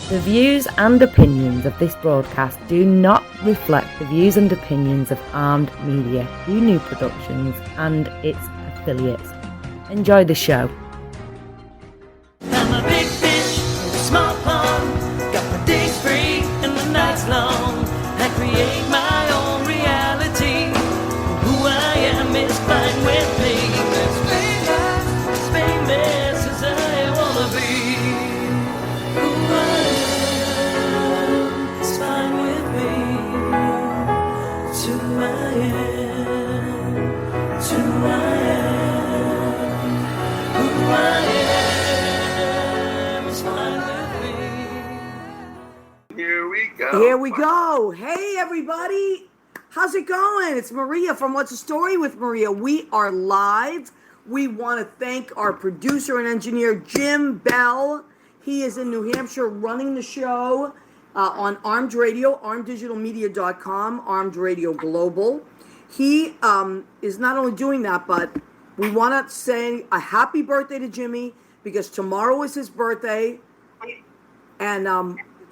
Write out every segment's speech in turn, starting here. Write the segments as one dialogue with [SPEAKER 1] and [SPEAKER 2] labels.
[SPEAKER 1] The views and opinions of this broadcast do not reflect the views and opinions of Armed Media, New Productions, and its affiliates. Enjoy the show.
[SPEAKER 2] I'm a big fish in a small pond. Got my days free and the nights long. I create my own reality. Who I am is fine with me. As famous as I wanna be. Who I am is fine with me. It's who I am. It's who I am. Who I am is fine with me.
[SPEAKER 3] Here we go.
[SPEAKER 4] Here we go. Hey, everybody. How's it going? It's Maria from What's the Story with Maria. We are live. We want to thank our producer and engineer, Jim Bell. He is in New Hampshire running the show on Armed Radio, armeddigitalmedia.com, Armed Radio Global. He is not only doing that, but we want to say a happy birthday to Jimmy because tomorrow is his birthday. And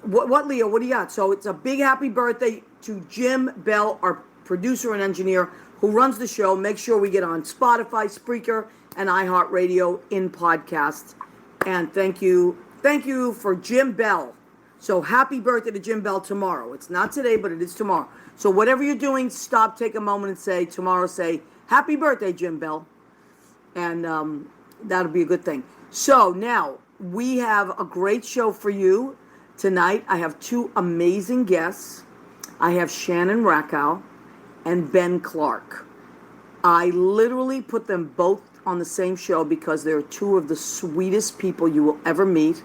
[SPEAKER 4] what Leo, what do you got? So it's a big happy birthday to Jim Bell, our producer and engineer who runs the show. Make sure we get on Spotify, Spreaker, and iHeartRadio in podcasts. And thank you for Jim Bell. So happy birthday to Jim Bell tomorrow. It's not today, but it is tomorrow. So whatever you're doing, stop, take a moment and say, happy birthday, Jim Bell. And that'll be a good thing. So now we have a great show for you tonight. I have two amazing guests. I have Shannon Rakow and Ben Clark. I literally put them both on the same show because they're two of the sweetest people you will ever meet.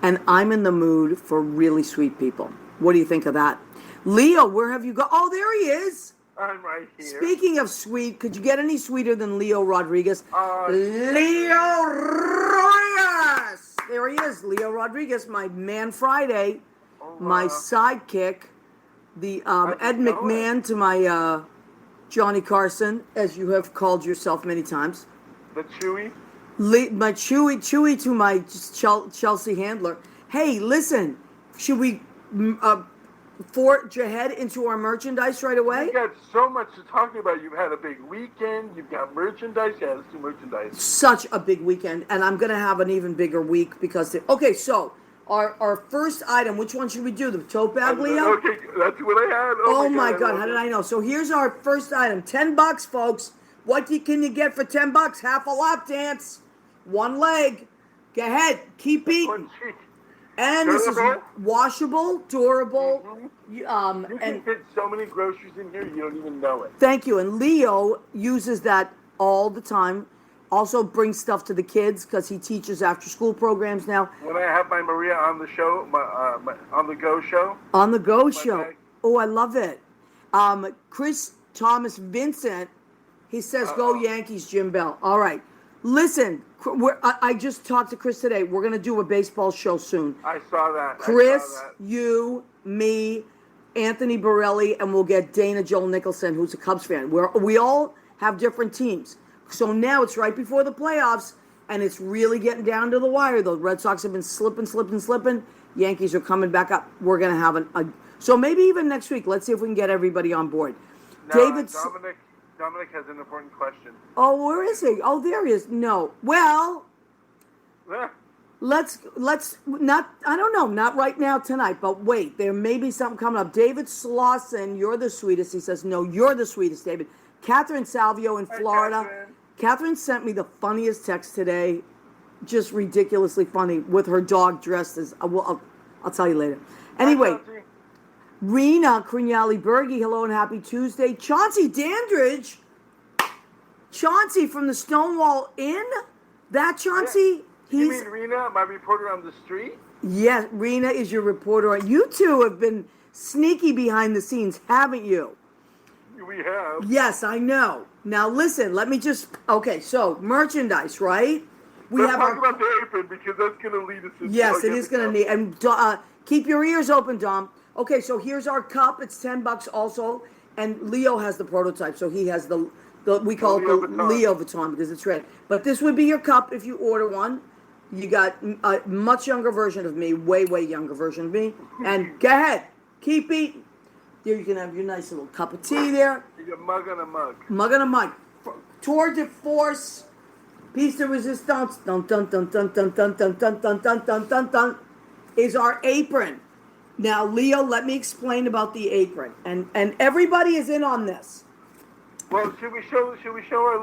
[SPEAKER 4] And I'm in the mood for really sweet people. What do you think of that? Leo, where have you gone? Oh, there he is.
[SPEAKER 3] I'm right here.
[SPEAKER 4] Speaking of sweet, could you get any sweeter than Leo Rodriguez? Leo Rodriguez! There he is, Leo Rodriguez, my man Friday, my sidekick, the Ed McMahon to my Johnny Carson, as you have called yourself many times.
[SPEAKER 3] The Chewy?
[SPEAKER 4] My Chewy to my Chelsea handler. Hey, listen, should we forge ahead into our merchandise right away?
[SPEAKER 3] You got so much to talk about. You've had a big weekend. You've got merchandise. Yeah, let's do merchandise.
[SPEAKER 4] Such a big weekend, and I'm going to have an even bigger week because... Okay, so our first item, which one should we do? The tote bag, Leo?
[SPEAKER 3] Okay, that's what I had.
[SPEAKER 4] Oh my God, how did I know? So here's our first item. $10, folks. What can you get for $10? Half a lap dance. One leg. Go ahead. Keep eating. And this is washable, durable.
[SPEAKER 3] Mm-hmm. You can fit so many groceries in here, you don't even know it.
[SPEAKER 4] Thank you. And Leo uses that all the time. Also brings stuff to the kids because he teaches after-school programs now.
[SPEAKER 3] When I have my Maria on the show, my on the Go show.
[SPEAKER 4] On the Go show. Bag. Oh, I love it. Chris Thomas Vincent, he says, Go Yankees, Jim Bell. All right. Listen, I just talked to Chris today. We're going to do a baseball show soon.
[SPEAKER 3] I saw that.
[SPEAKER 4] Chris, you, me, Anthony Borelli, and we'll get Dana Joel Nicholson, who's a Cubs fan. We all have different teams. So now it's right before the playoffs, and it's really getting down to the wire. The Red Sox have been slipping. Yankees are coming back up. We're going to have so maybe even next week. Let's see if we can get everybody on board.
[SPEAKER 3] No, Dominic has an important question.
[SPEAKER 4] Oh, where is he? Oh, there he is. No. Well, let's not, I don't know, not right now tonight, but wait, there may be something coming up. David Slauson, you're the sweetest. He says, no, you're the sweetest, David. Catherine Salvio in Florida. Catherine. Catherine sent me the funniest text today, just ridiculously funny, with her dog dressed as, I'll tell you later. Anyway. Rena Crignali Berge, hello and happy Tuesday. Chauncey Dandridge. Chauncey from the Stonewall Inn? That Chauncey?
[SPEAKER 3] Yeah. You mean Rena, my reporter on the street?
[SPEAKER 4] Yes, Rena is your reporter. You two have been sneaky behind the scenes, haven't you?
[SPEAKER 3] We have.
[SPEAKER 4] Yes, I know. Now listen, let me just... Okay, so merchandise, right?
[SPEAKER 3] Let's talk about the apron because that's going to lead us into...
[SPEAKER 4] Yes, it is going to need... And keep your ears open, Dom. Okay, so here's our cup. It's $10 also, and Leo has the prototype, so he has the we call it the Leo Vuitton because it's red. But this would be your cup if you order one. You got a much younger version of me, way younger version of me. And go ahead, keep eating. There you can have your nice little cup of tea there.
[SPEAKER 3] You got mug on a mug.
[SPEAKER 4] Mug on a mug. Tour de force, piece de resistance, dun dun dun dun dun dun dun dun dun dun dun dun dun, is our apron. Now, Leo, let me explain about the apron, and everybody is in on this.
[SPEAKER 3] Well, should we show our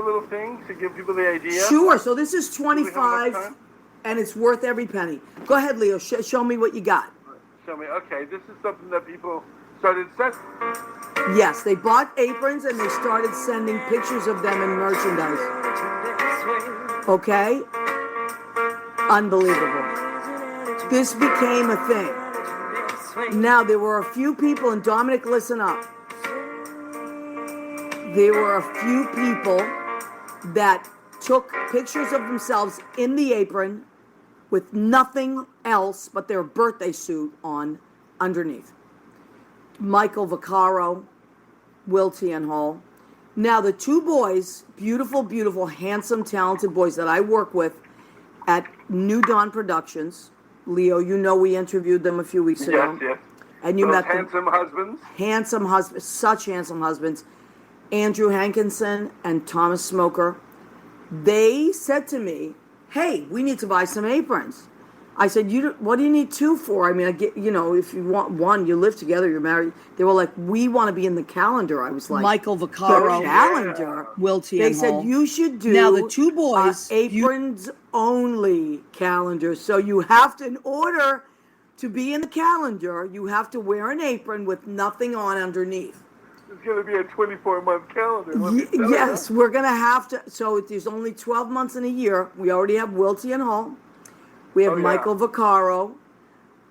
[SPEAKER 3] little thing to give people the idea?
[SPEAKER 4] Sure. So this is
[SPEAKER 3] Do we have enough
[SPEAKER 4] 25,
[SPEAKER 3] time?
[SPEAKER 4] and it's worth every penny. Go ahead, Leo. Show me what you got.
[SPEAKER 3] Show me. Okay, this is something that people started sending.
[SPEAKER 4] Yes, they bought aprons and they started sending pictures of them in merchandise. Okay? Unbelievable. This became a thing. Now, there were a few people, and Dominic, listen up. There were a few people that took pictures of themselves in the apron with nothing else but their birthday suit on underneath. Michael Vaccaro, Will Hall. Now, the two boys, beautiful, beautiful, handsome, talented boys that I work with at New Dawn Productions. Leo, you know we interviewed them a few weeks ago.
[SPEAKER 3] Yes.
[SPEAKER 4] And you
[SPEAKER 3] Those
[SPEAKER 4] met them.
[SPEAKER 3] handsome husbands.
[SPEAKER 4] Handsome husbands, such handsome husbands. Andrew Hankinson and Thomas Smoker. They said to me, hey, we need to buy some aprons. I said, what do you need two for? I mean, I get, if you want one, you live together, you're married. They were like, we want to be in the calendar. I was like,
[SPEAKER 5] Michael Vaccaro,
[SPEAKER 4] the calendar.
[SPEAKER 5] Will T.
[SPEAKER 4] They said you should do
[SPEAKER 5] Now the two boys,
[SPEAKER 4] aprons only calendar. So you have to, in order to be in the calendar, you have to wear an apron with nothing on underneath.
[SPEAKER 3] It's going to be a 24-month calendar. let me tell
[SPEAKER 4] Yes,
[SPEAKER 3] you.
[SPEAKER 4] we're going to have to. So there's only 12 months in a year. We already have Wilty and Hall. We have
[SPEAKER 3] Oh, yeah.
[SPEAKER 4] Michael Vaccaro.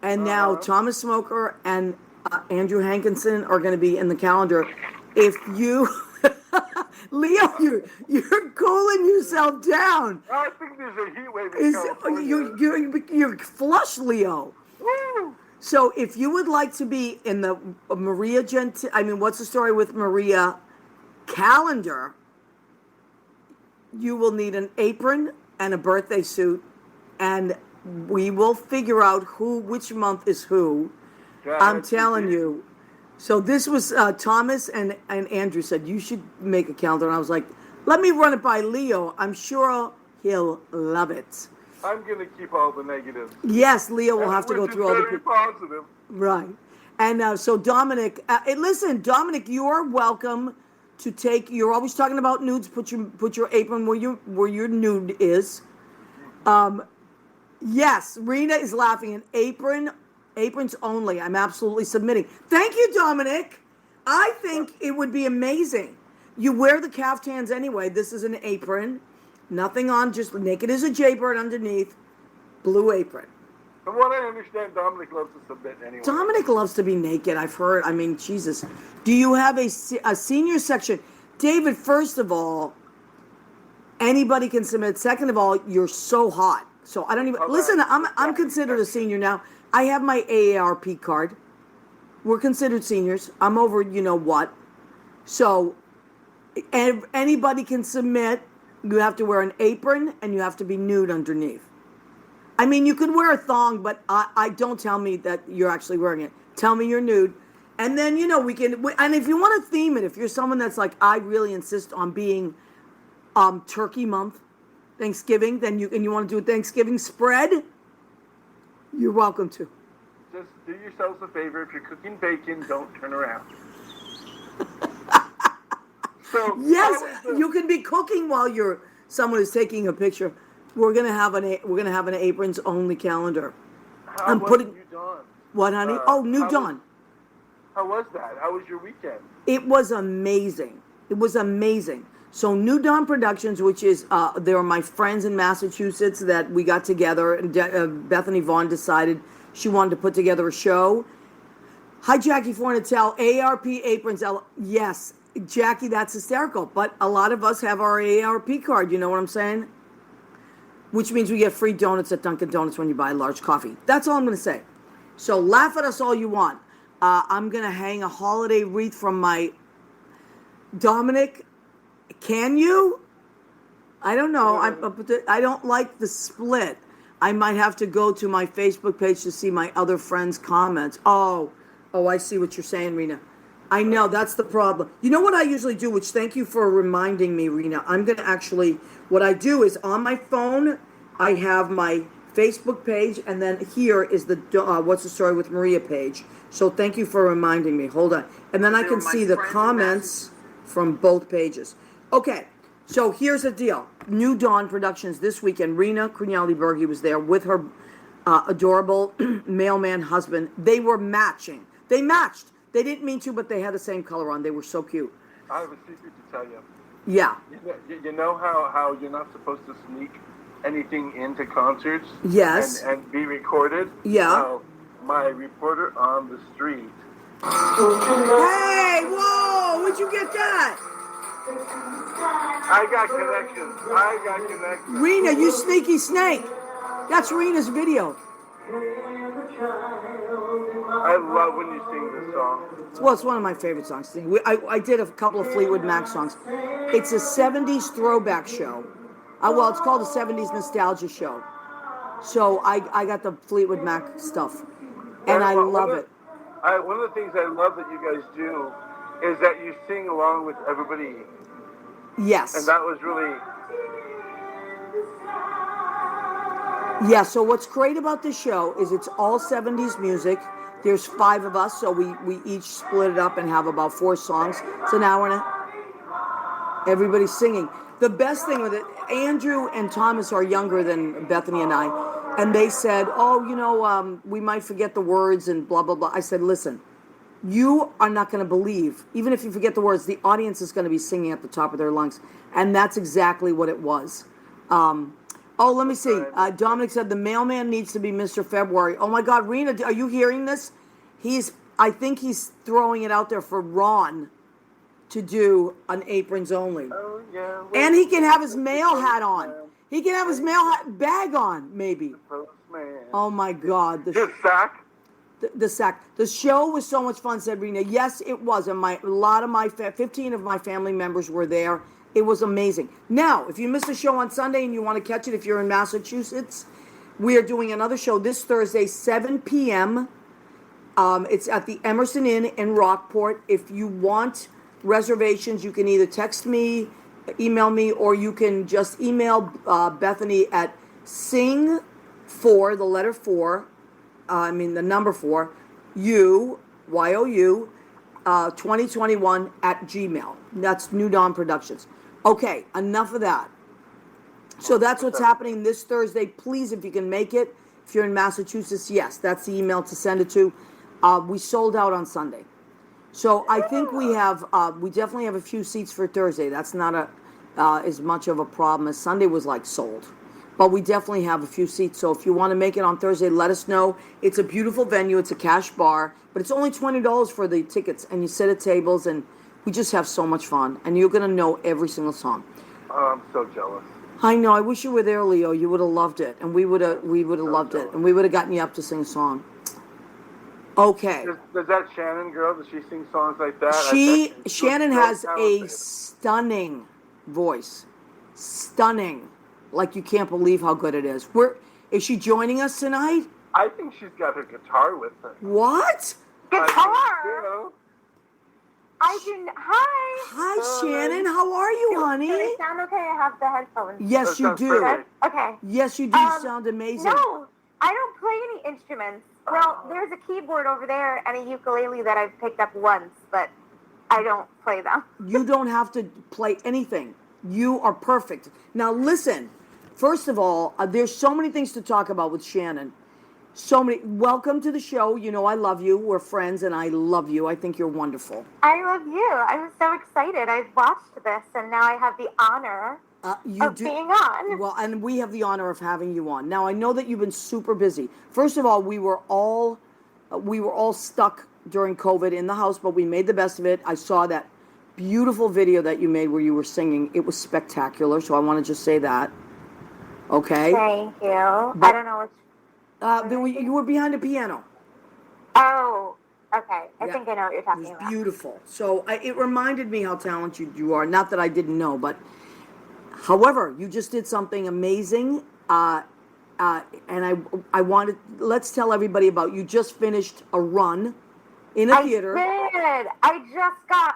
[SPEAKER 4] And now Thomas Smoker and Andrew Hankinson are going to be in the calendar. If you, Leo, you're cooling yourself down.
[SPEAKER 3] I think there's a heat wave in California.
[SPEAKER 4] You're flush, Leo.
[SPEAKER 3] Woo!
[SPEAKER 4] So if you would like to be in the Maria What's the Story with Maria calendar, you will need an apron and a birthday suit, and we will figure out which month is who.
[SPEAKER 3] God,
[SPEAKER 4] I'm telling you. So this was Thomas and Andrew said, you should make a calendar. And I was like, let me run it by Leo. I'm sure he'll love it.
[SPEAKER 3] I'm going to keep all the negatives.
[SPEAKER 4] Yes, Leo will have to go
[SPEAKER 3] Which is
[SPEAKER 4] through all the
[SPEAKER 3] very positive.
[SPEAKER 4] Right. And so Dominic, listen, Dominic, you're welcome to take. You're always talking about nudes. Put your apron where your nude is. Yes, Rena is laughing. An aprons only. I'm absolutely submitting. Thank you, Dominic. I think it would be amazing. You wear the caftans anyway. This is an apron, nothing on, just naked as a jaybird underneath, blue apron.
[SPEAKER 3] From what I understand, Dominic loves to submit anyway.
[SPEAKER 4] Dominic loves to be naked. I've heard. I mean, Jesus. Do you have a senior section? David, first of all, anybody can submit. Second of all, you're so hot. So I don't even listen. I'm considered a senior now. I have my AARP card. We're considered seniors. I'm over. You know what? So anybody can submit. You have to wear an apron and you have to be nude underneath. I mean, you could wear a thong, but I don't tell me that you're actually wearing it. Tell me you're nude. And then, we can, and if you want to theme it, if you're someone that's like, I really insist on being Turkey Month, Thanksgiving, then you want to do a Thanksgiving spread, you're welcome to.
[SPEAKER 3] Just do yourselves a favor. If you're cooking bacon, don't turn around. So
[SPEAKER 4] Yes, you can be cooking while someone is taking a picture. We're gonna have an aprons only calendar.
[SPEAKER 3] How was New Dawn?
[SPEAKER 4] What, honey? New Dawn.
[SPEAKER 3] How was that? How was your weekend?
[SPEAKER 4] It was amazing. It was amazing. So New Dawn Productions, which is they're my friends in Massachusetts that we got together, and Bethany Vaughn decided she wanted to put together a show. Hi, Jackie Fornatel, AARP aprons. Yes, Jackie, that's hysterical. But a lot of us have our AARP card. You know what I'm saying? Which means we get free donuts at Dunkin' Donuts when you buy a large coffee. That's all I'm going to say. So laugh at us all you want. I'm going to hang a holiday wreath from my... Dominic, can you? I don't know. I don't like the split. I might have to go to my Facebook page to see my other friends' comments. Oh, I see what you're saying, Rena. I know, that's the problem. You know what I usually do, which thank you for reminding me, Rena. I'm going to actually, what I do is on my phone, I have my Facebook page, and then here is the What's the Story with Maria page. So thank you for reminding me. Hold on. And then I can see the comments from both pages. Okay, so here's the deal. New Dawn Productions this weekend. Rena Crunialdi-Bergy was there with her adorable mailman husband. They were matching. They matched. They didn't mean to, but they had the same color on. They were so cute.
[SPEAKER 3] I have a secret to tell you.
[SPEAKER 4] Yeah.
[SPEAKER 3] You know how you're not supposed to sneak anything into concerts?
[SPEAKER 4] Yes.
[SPEAKER 3] And be recorded?
[SPEAKER 4] Yeah.
[SPEAKER 3] Well, my reporter on the street.
[SPEAKER 4] Hey, whoa, where'd you get that?
[SPEAKER 3] I got connections.
[SPEAKER 4] Rena, you sneaky snake. That's Rena's video.
[SPEAKER 3] I love when you sing this song.
[SPEAKER 4] Well, it's one of my favorite songs. I did a couple of Fleetwood Mac songs. It's a 70s throwback show. Well, it's called a 70s nostalgia show. So I got the Fleetwood Mac stuff. And I love it.
[SPEAKER 3] One of the things I love that you guys do is that you sing along with everybody.
[SPEAKER 4] Yes.
[SPEAKER 3] And that was really...
[SPEAKER 4] Yeah, so what's great about this show is it's all 70s music. There's 5 of us, so we each split it up and have about 4 songs. It's an hour and a... Everybody's singing. The best thing with it, Andrew and Thomas are younger than Bethany and I, and they said, we might forget the words and blah, blah, blah. I said, listen, you are not going to believe, even if you forget the words, the audience is going to be singing at the top of their lungs. And that's exactly what it was. Let me see. Dominic said the mailman needs to be Mr. February. Oh my God, Rena, are you hearing this? I think he's throwing it out there for Ron to do an Aprons Only.
[SPEAKER 3] Oh, yeah.
[SPEAKER 4] And he can have his mail hat on. He can have his mail hat bag on, maybe.
[SPEAKER 3] Postman.
[SPEAKER 4] Oh my God.
[SPEAKER 3] The sack?
[SPEAKER 4] The sack. The show was so much fun, said Rena. Yes, it was. And 15 of my family members were there. It was amazing. Now, if you missed the show on Sunday and you want to catch it, if you're in Massachusetts, we are doing another show this Thursday, 7 p.m. It's at the Emerson Inn in Rockport. If you want reservations, you can either text me, email me, or you can just email Bethany at sing4, the letter 4, the number 4, YOU, 2021 at Gmail. That's New Dawn Productions. Okay, enough of that. So that's what's happening this Thursday. Please, if you can make it, if you're in Massachusetts, yes, that's the email to send it to. We sold out on Sunday. So I think we definitely have a few seats for Thursday. That's not as much of a problem as Sunday was sold. But we definitely have a few seats. So if you want to make it on Thursday, let us know. It's a beautiful venue. It's a cash bar. But it's only $20 for the tickets. And you sit at tables and we just have so much fun. And you're going to know every single song.
[SPEAKER 3] Oh, I'm so jealous.
[SPEAKER 4] I know. I wish you were there, Leo. You would have loved it. And we would have loved it. And we would have gotten you up to sing a song. Okay.
[SPEAKER 3] Does that Shannon girl, does she sing songs like that?
[SPEAKER 4] Shannon has a stunning voice. Stunning. Like you can't believe how good it is. Is she joining us tonight?
[SPEAKER 3] I think she's got her guitar with her.
[SPEAKER 4] What?
[SPEAKER 6] Guitar? Hi.
[SPEAKER 4] Hi, Shannon. How are you, honey?
[SPEAKER 6] Does it sound okay? I have the headphones.
[SPEAKER 4] Yes, you do.
[SPEAKER 3] Perfect.
[SPEAKER 6] Okay.
[SPEAKER 4] Yes, you do sound amazing.
[SPEAKER 6] No, I don't play any instruments. Well, there's a keyboard over there and a ukulele that I've picked up once, but I don't play them.
[SPEAKER 4] You don't have to play anything. You are perfect. Now, listen. First of all, there's so many things to talk about with Shannon. So many. Welcome to the show. You know I love you. We're friends, and I love you. I think you're wonderful.
[SPEAKER 6] I love you. I'm so excited. I've watched this, and now I have the honor of being on.
[SPEAKER 4] Well, and we have the honor of having you on. Now, I know that you've been super busy. First of all, we were all stuck during COVID in the house, but we made the best of it. I saw that beautiful video that you made where you were singing. It was spectacular, so I want to just say that. Okay?
[SPEAKER 6] Thank you. I don't know what's...
[SPEAKER 4] you were behind a piano.
[SPEAKER 6] Oh, okay. I think I know what you're talking about.
[SPEAKER 4] Beautiful. So it reminded me how talented you are. Not that I didn't know, but However, you just did something amazing, and I wanted, let's tell everybody about, you just finished a run in a theater.
[SPEAKER 6] I did. I just got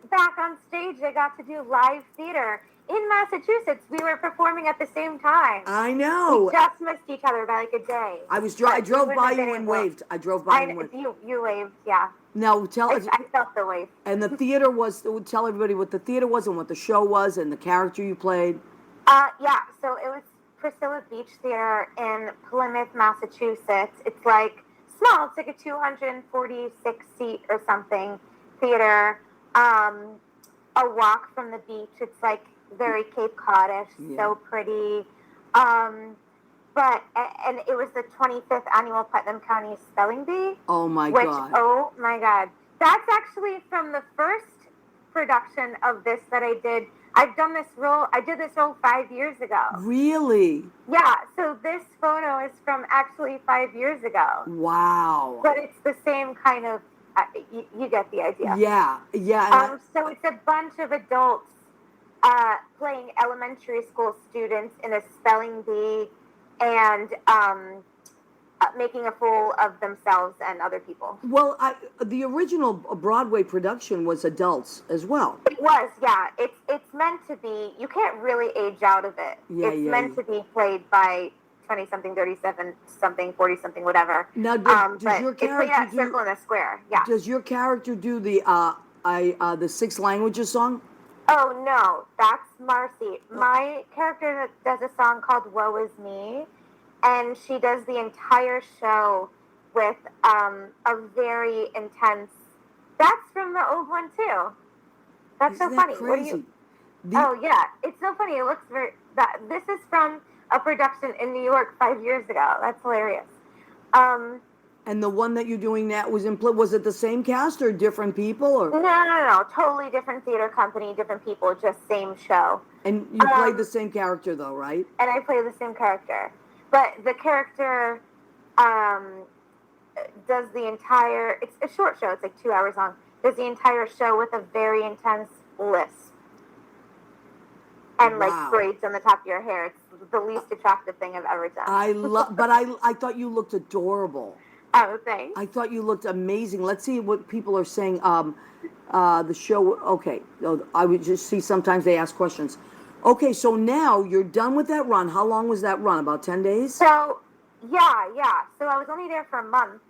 [SPEAKER 6] back on stage. I got to do live theater in Massachusetts. We were performing at the same time.
[SPEAKER 4] I know.
[SPEAKER 6] We just missed each other by like a day.
[SPEAKER 4] I drove by you and waved. I drove by you and waved.
[SPEAKER 6] You waved, yeah.
[SPEAKER 4] Now tell us.
[SPEAKER 6] I felt the wave.
[SPEAKER 4] And the theater was, tell everybody what the theater was and what the show was and the character you played.
[SPEAKER 6] Yeah, so it was Priscilla Beach Theater in Plymouth, Massachusetts. It's like small. It's like a 246 seat or something theater. A walk from the beach. It's like very Cape Cod-ish, so pretty. And it was the 25th annual Putnam County Spelling Bee.
[SPEAKER 4] Oh my God.
[SPEAKER 6] Oh my God. That's actually from the first production of this that I did. I've done this role. I did this role 5 years ago.
[SPEAKER 4] Really?
[SPEAKER 6] Yeah. So this photo is from actually 5 years ago.
[SPEAKER 4] Wow.
[SPEAKER 6] But it's the same kind of. You get the idea.
[SPEAKER 4] Yeah.
[SPEAKER 6] So it's a bunch of adults playing elementary school students in a spelling bee and making a fool of themselves and other people.
[SPEAKER 4] Well, the original Broadway production was adults as well.
[SPEAKER 6] It was, yeah. It's meant to be. You can't really age out of it. It's meant to be played by 20-something, 37-something, 40-something, whatever.
[SPEAKER 4] Now, does your character
[SPEAKER 6] do circle in a square? Yeah.
[SPEAKER 4] Does your character do the 6 languages song?
[SPEAKER 6] Oh no, that's Marcy. My character does a song called "Woe Is Me," and she does the entire show with a very intense. That's from the old one too. That's
[SPEAKER 4] Isn't
[SPEAKER 6] so
[SPEAKER 4] that
[SPEAKER 6] funny.
[SPEAKER 4] crazy?
[SPEAKER 6] Oh yeah, it's so funny. It looks very. This is from a production in New York 5 years ago. That's hilarious.
[SPEAKER 4] And the one that you're doing now was it the same cast or different people or?
[SPEAKER 6] No. Totally different theater company, different people, just same show.
[SPEAKER 4] And you played the same character though, right?
[SPEAKER 6] And I play the same character. But the character does the entire, it's a short show, it's like 2 hours long, does the entire show with a very intense lisp. And like braids on the top of your hair. It's the least attractive thing I've ever done.
[SPEAKER 4] But I thought you looked adorable.
[SPEAKER 6] Oh, thanks.
[SPEAKER 4] I thought you looked amazing. Let's see what people are saying. The show, okay. I would just see sometimes they ask questions. Okay, so now you're done with that run. How long was that run? About 10 days?
[SPEAKER 6] So, yeah. So I was only there for a month.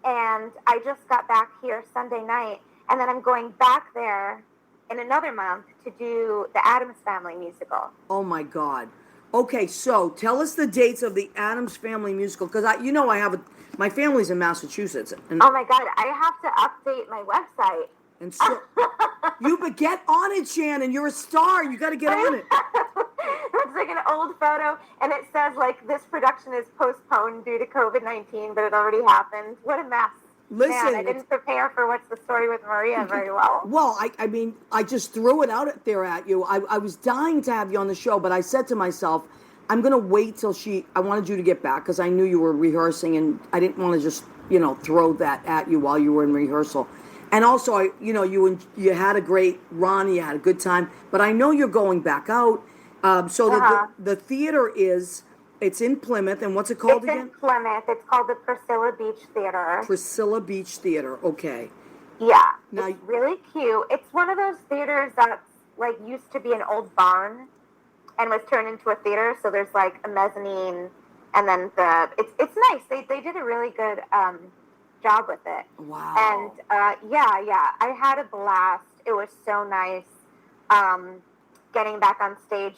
[SPEAKER 6] And I just got back here Sunday night. And then I'm going back there in another month to do the Addams Family musical.
[SPEAKER 4] Oh, my God. Okay, so tell us the dates of the Addams Family musical. Because, my family's in Massachusetts. And,
[SPEAKER 6] oh, my God. I have to update my website.
[SPEAKER 4] And so, but get on it, Shannon. You're a star. You got to get on it.
[SPEAKER 6] It's like an old photo, and it says, like, this production is postponed due to COVID-19, but it already happened. What a mess.
[SPEAKER 4] Listen,
[SPEAKER 6] man, I didn't prepare for What's the Story with Maria very well.
[SPEAKER 4] Well, I mean, I just threw it out there at you. I was dying to have you on the show, but I said to myself, I'm going to wait till I wanted you to get back because I knew you were rehearsing, and I didn't want to just, throw that at you while you were in rehearsal. And also, you had a great run, you had a good time, but I know you're going back out. The theater it's in Plymouth, and what's it called again?
[SPEAKER 6] It's in Plymouth. It's called the Priscilla Beach Theater.
[SPEAKER 4] Priscilla Beach Theater, okay.
[SPEAKER 6] Yeah,
[SPEAKER 4] now,
[SPEAKER 6] it's really cute. It's one of those theaters that's, like, used to be an old barn and was turned into a theater, so there's, like, a mezzanine, and then it's nice. They did a really good job with it.
[SPEAKER 4] Wow.
[SPEAKER 6] And I had a blast. It was so nice getting back on stage.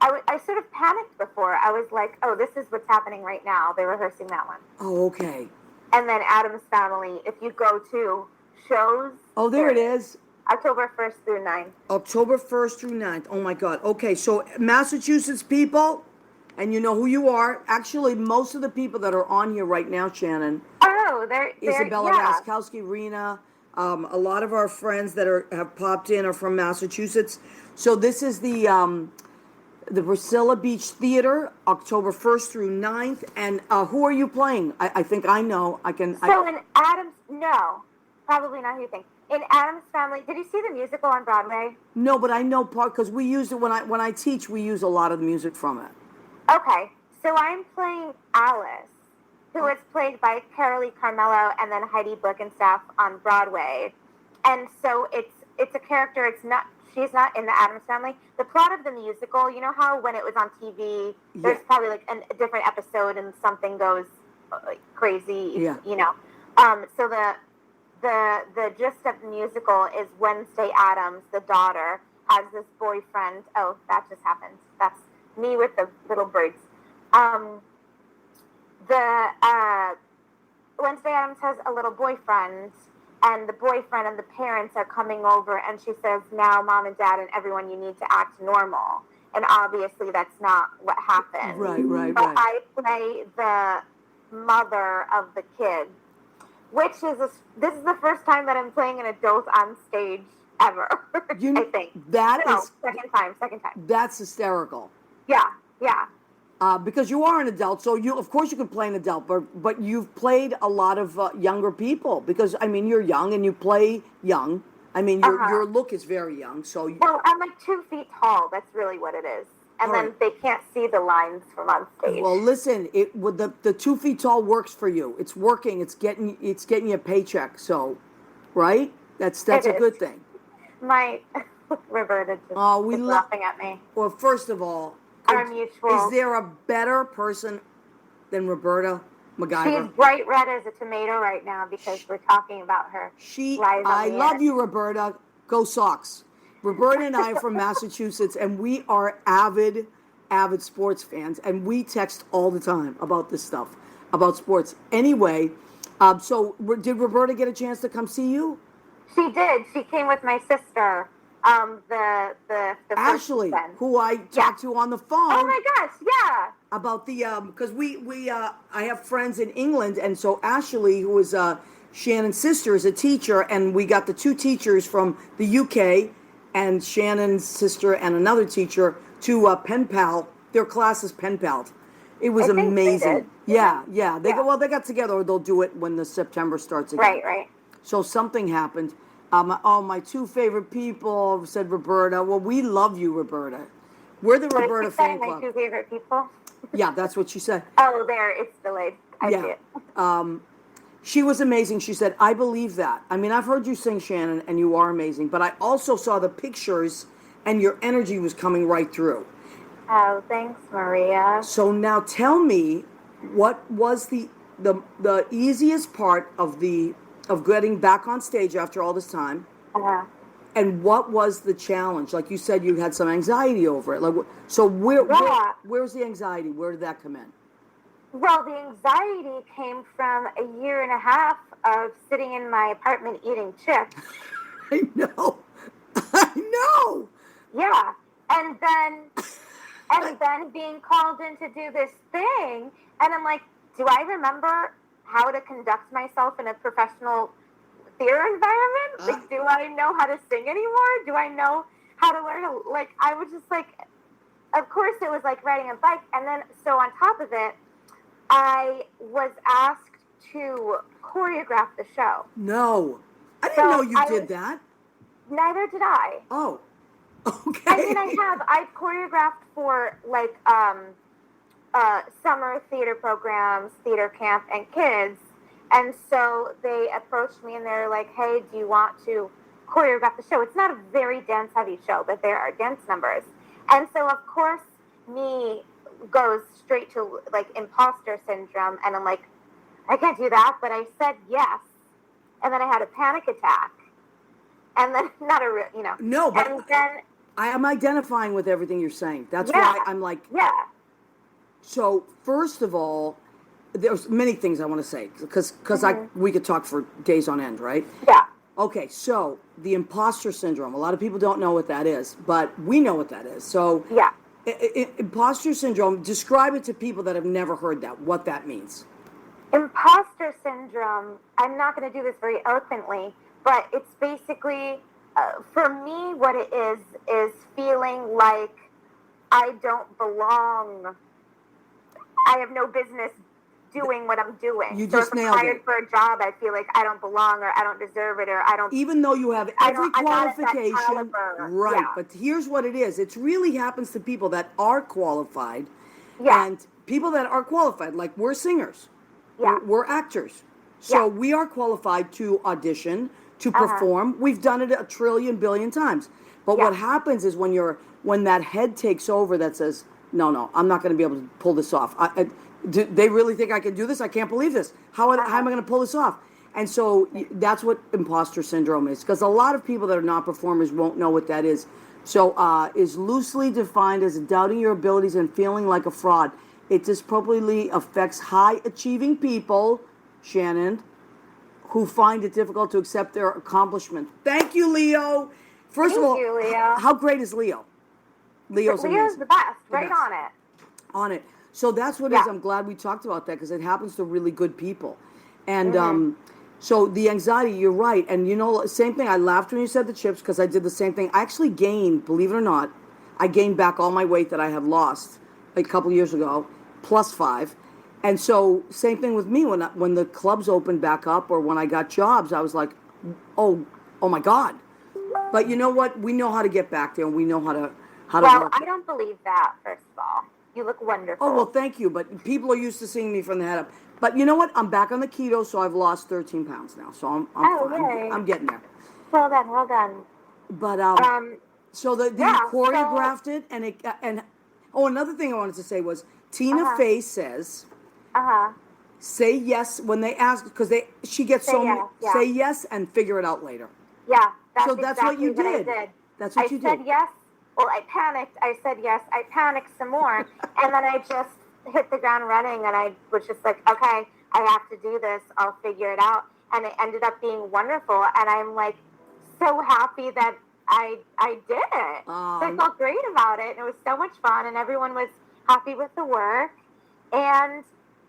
[SPEAKER 6] I sort of panicked before. I was like, oh, this is what's happening right now. They're rehearsing that one.
[SPEAKER 4] Oh, okay.
[SPEAKER 6] And then Addams Family, if you go to shows.
[SPEAKER 4] Oh, there it is.
[SPEAKER 6] October 1st through 9th.
[SPEAKER 4] October 1st through 9th. Oh, my God. Okay, so Massachusetts people, and you know who you are. Actually, most of the people that are on here right now, Shannon.
[SPEAKER 6] Oh, they're
[SPEAKER 4] Isabella Raskowski, Rena. A lot of our friends that have popped in are from Massachusetts. So this is the Priscilla Beach Theater, October 1st through 9th. And who are you playing? I think I know.
[SPEAKER 6] In Addams, no, probably not who you think. in Addams Family, did you see the musical on Broadway?
[SPEAKER 4] No, but I know part because we use it when I teach. We use a lot of the music from it.
[SPEAKER 6] Okay, so I'm playing Alice, who is played by Carolee Carmello and then Heidi Blickenstaff on Broadway. And so it's a character, she's not in the Addams Family. The plot of the musical, you know how when it was on TV, there's probably like a different episode and something goes crazy, you know. So the gist of the musical is Wednesday Addams, the daughter, has this boyfriend. Oh, that just happened. That's me with the little birds. Wednesday Addams has a little boyfriend, and the boyfriend and the parents are coming over, and she says, now, Mom and Dad and everyone, you need to act normal. And obviously that's not what happened.
[SPEAKER 4] Right.
[SPEAKER 6] But I play the mother of the kid, which is this is the first time that I'm playing an adult on stage ever. I think second time.
[SPEAKER 4] That's hysterical.
[SPEAKER 6] Yeah.
[SPEAKER 4] Because you are an adult, so of course you can play an adult, but you've played a lot of younger people. Because I mean, you're young and you play young. I mean, your look is very young. So
[SPEAKER 6] well, I'm like 2 feet tall. That's really what it is. And then they can't see the lines from on stage.
[SPEAKER 4] Well, listen, the 2 feet tall works for you. It's working. It's getting you a paycheck. So, right? That's a good thing.
[SPEAKER 6] My Roberta just is laughing at me.
[SPEAKER 4] Well, first of all,
[SPEAKER 6] our mutual.
[SPEAKER 4] Is there a better person than Roberta MacGyver?
[SPEAKER 6] She's bright red as a tomato right now because we're talking about her.
[SPEAKER 4] I love you, Roberta. Go Sox. Roberta and I are from Massachusetts, and we are avid sports fans, and we text all the time about this stuff, about sports. Anyway, so did Roberta get a chance to come see you?
[SPEAKER 6] She did. She came with my sister, the
[SPEAKER 4] Ashley, who I talked to on the phone.
[SPEAKER 6] Oh my gosh, yeah.
[SPEAKER 4] About the because I have friends in England, and so Ashley, who is Shannon's sister, is a teacher, and we got the 2 teachers from the UK. And Shannon's sister and another teacher to pen pal. Their class is pen palled. It was amazing. Yeah. They got together. Or they'll do it when the September starts again.
[SPEAKER 6] Right.
[SPEAKER 4] So something happened. My 2 favorite people said Roberta. Well, we love you, Roberta. We're the Roberta fan club.
[SPEAKER 6] My 2 favorite people.
[SPEAKER 4] Yeah, that's what she said.
[SPEAKER 6] Oh, there, it's delayed. I see it.
[SPEAKER 4] She was amazing. She said, I believe that. I mean, I've heard you sing, Shannon, and you are amazing. But I also saw the pictures, and your energy was coming right through.
[SPEAKER 6] Oh, thanks, Maria.
[SPEAKER 4] So now tell me, what was the easiest part of getting back on stage after all this time? And what was the challenge? Like you said, you had some anxiety over it. Where's the anxiety? Where did that come in?
[SPEAKER 6] Well, the anxiety came from a 1.5 years of sitting in my apartment eating chips.
[SPEAKER 4] I know.
[SPEAKER 6] Yeah, and then being called in to do this thing, and I'm like, do I remember how to conduct myself in a professional theater environment? Like, do I know how to sing anymore? Do I know how to learn? I was just like, of course it was like riding a bike, and then so on top of it, I was asked to choreograph the show.
[SPEAKER 4] No. I didn't know you did that.
[SPEAKER 6] Neither did I.
[SPEAKER 4] Oh. Okay.
[SPEAKER 6] I mean, I've choreographed for summer theater programs, theater camp, and kids. And so they approached me and they're like, hey, do you want to choreograph the show? It's not a very dance-heavy show, but there are dance numbers. And so, of course, me goes straight to imposter syndrome, and I'm like, I can't do that, but I said yes, and then I had a panic attack, and then
[SPEAKER 4] no, but and then I am identifying with everything you're saying. That's why I'm like, so first of all, there's many things I want to say because we could talk for days on end, right? Okay, so the imposter syndrome, a lot of people don't know what that is, but we know what that is. So imposter syndrome, describe it to people that have never heard that, what that means.
[SPEAKER 6] Imposter syndrome, I'm not going to do this very eloquently, but it's basically, for me, what it is feeling like I don't belong. I have no business doing what I'm doing.
[SPEAKER 4] You
[SPEAKER 6] so
[SPEAKER 4] just
[SPEAKER 6] if I'm
[SPEAKER 4] nailed
[SPEAKER 6] hired
[SPEAKER 4] it.
[SPEAKER 6] for a job, I feel like I don't belong or I don't deserve it or I don't.
[SPEAKER 4] Even though you have
[SPEAKER 6] I
[SPEAKER 4] every
[SPEAKER 6] don't- I'm not at that
[SPEAKER 4] qualification,
[SPEAKER 6] caliber.
[SPEAKER 4] right?
[SPEAKER 6] Yeah.
[SPEAKER 4] But here's what it is: it really happens to people that are qualified,
[SPEAKER 6] Yeah.
[SPEAKER 4] and people that are qualified, like we're singers,
[SPEAKER 6] Yeah.
[SPEAKER 4] we're actors, so
[SPEAKER 6] Yeah.
[SPEAKER 4] we are qualified to audition, to
[SPEAKER 6] Uh-huh.
[SPEAKER 4] perform. We've done it a trillion billion times. But
[SPEAKER 6] Yeah.
[SPEAKER 4] what happens is when that head takes over that says, no, I'm not going to be able to pull this off. Do they really think I can do this? I can't believe this. How am I going to pull this off? And so that's what imposter syndrome is, because a lot of people that are not performers won't know what that is. So is loosely defined as doubting your abilities and feeling like a fraud. It disproportionately affects high achieving people, Shannon, who find it difficult to accept their accomplishment. Thank you, Leo. First of all,
[SPEAKER 6] Thank you, Leo.
[SPEAKER 4] how great is Leo? Leo's
[SPEAKER 6] Leo's
[SPEAKER 4] amazing.
[SPEAKER 6] the best.
[SPEAKER 4] The
[SPEAKER 6] Right
[SPEAKER 4] best.
[SPEAKER 6] on it.
[SPEAKER 4] On it. So that's what it is. I'm glad we talked about that, because it happens to really good people. And so the anxiety, you're right. And same thing. I laughed when you said the chips, because I did the same thing. I actually gained, believe it or not, I gained back all my weight that I had lost a couple years ago, +5. And so same thing with me when the clubs opened back up or when I got jobs, I was like, oh my God. But you know what? We know how to get back there, and we know how to
[SPEAKER 6] Well,
[SPEAKER 4] work.
[SPEAKER 6] I don't believe that, first of all. You look wonderful.
[SPEAKER 4] Oh, well, thank you. But people are used to seeing me from the head up. But you know what? I'm back on the keto, so I've lost 13 pounds now. So I'm fine.
[SPEAKER 6] Yay.
[SPEAKER 4] I'm getting there.
[SPEAKER 6] Well done.
[SPEAKER 4] But so you
[SPEAKER 6] yeah,
[SPEAKER 4] choreographed it, and another thing I wanted to say was Tina Fey says, say yes when they ask, because she gets say yes and figure it out later.
[SPEAKER 6] Yeah, that's
[SPEAKER 4] So that's what
[SPEAKER 6] exactly
[SPEAKER 4] you did.
[SPEAKER 6] I did.
[SPEAKER 4] That's what you did.
[SPEAKER 6] I said yes. Well, I panicked. I said yes. I panicked some more, and then I just hit the ground running, and I was just like, okay, I have to do this. I'll figure it out. And it ended up being wonderful, and I'm like so happy that I did it. So I felt great about it, and it was so much fun, and everyone was happy with the work. And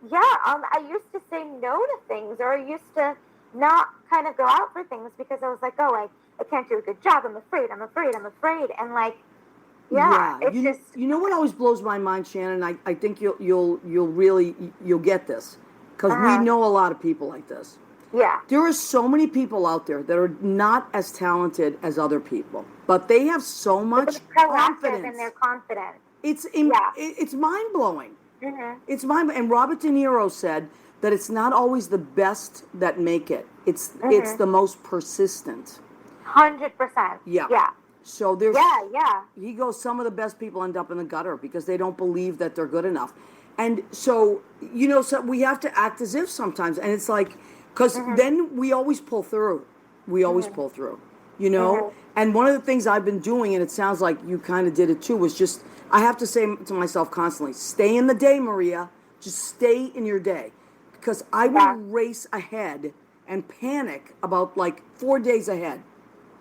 [SPEAKER 6] yeah, I used to say no to things, or I used to not kind of go out for things because I was like, oh, I can't do a good job. I'm afraid. And like,
[SPEAKER 4] You know what always blows my mind, Shannon? I think you'll really get this, because we know a lot of people like this.
[SPEAKER 6] Yeah.
[SPEAKER 4] There are so many people out there that are not as talented as other people, but they have so much confidence.
[SPEAKER 6] And they're confident.
[SPEAKER 4] It's mind blowing.
[SPEAKER 6] Mm-hmm.
[SPEAKER 4] It's and Robert De Niro said that it's not always the best that make it. It's the most persistent.
[SPEAKER 6] 100%.
[SPEAKER 4] Yeah.
[SPEAKER 6] Yeah.
[SPEAKER 4] So there's
[SPEAKER 6] Yeah.
[SPEAKER 4] He goes, some of the best people end up in the gutter because they don't believe that they're good enough. And so, so we have to act as if sometimes, and it's like, because then we always pull through. We always pull through, And one of the things I've been doing, and it sounds like you kind of did it too, was just, I have to say to myself constantly, stay in the day, Maria. Just stay in your day. Because I will race ahead and panic about like 4 days ahead.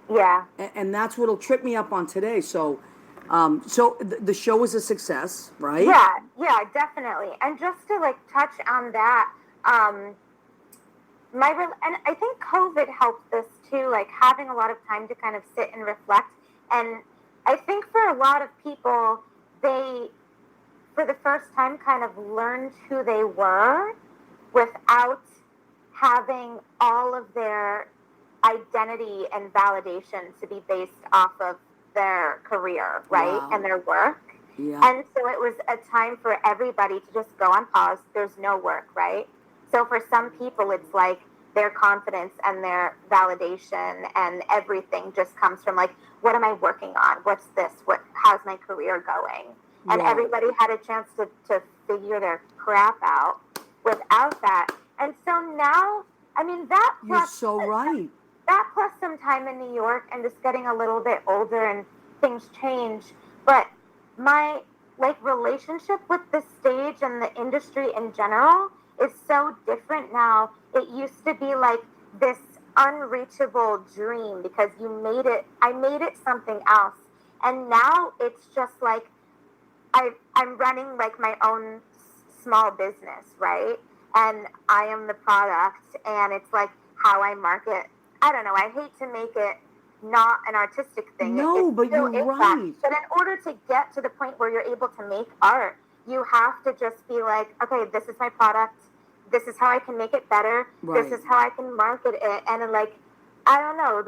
[SPEAKER 6] Yeah.
[SPEAKER 4] And that's what'll trip me up on today. So, the show was a success, right?
[SPEAKER 6] Yeah, definitely. And just to like touch on that, and I think COVID helped this too, like having a lot of time to kind of sit and reflect. And I think for a lot of people, they, for the first time, kind of learned who they were without having all of their identity and validation to be based off of their career, right?
[SPEAKER 4] Wow.
[SPEAKER 6] And their work.
[SPEAKER 4] Yeah.
[SPEAKER 6] And so it was a time for everybody to just go on pause. There's no work, right? So for some people, it's like their confidence and their validation and everything just comes from like, what am I working on? What's this? How's my career going? And everybody had a chance to figure their crap out without that. And so now, I mean, that plus,
[SPEAKER 4] you're so right.
[SPEAKER 6] That plus some time in New York and just getting a little bit older and things change. But my relationship with the stage and the industry in general is so different now. It used to be like this unreachable dream because I made it something else. And now it's just like I'm running like my own small business, right? And I am the product, and it's like how I market. I don't know. I hate to make it not an artistic thing.
[SPEAKER 4] No, but you're right.
[SPEAKER 6] But in order to get to the point where you're able to make art, you have to just be like, okay, this is my product. this is how I can make it better.
[SPEAKER 4] Right.
[SPEAKER 6] This is how I can market it. And then, like, I don't know,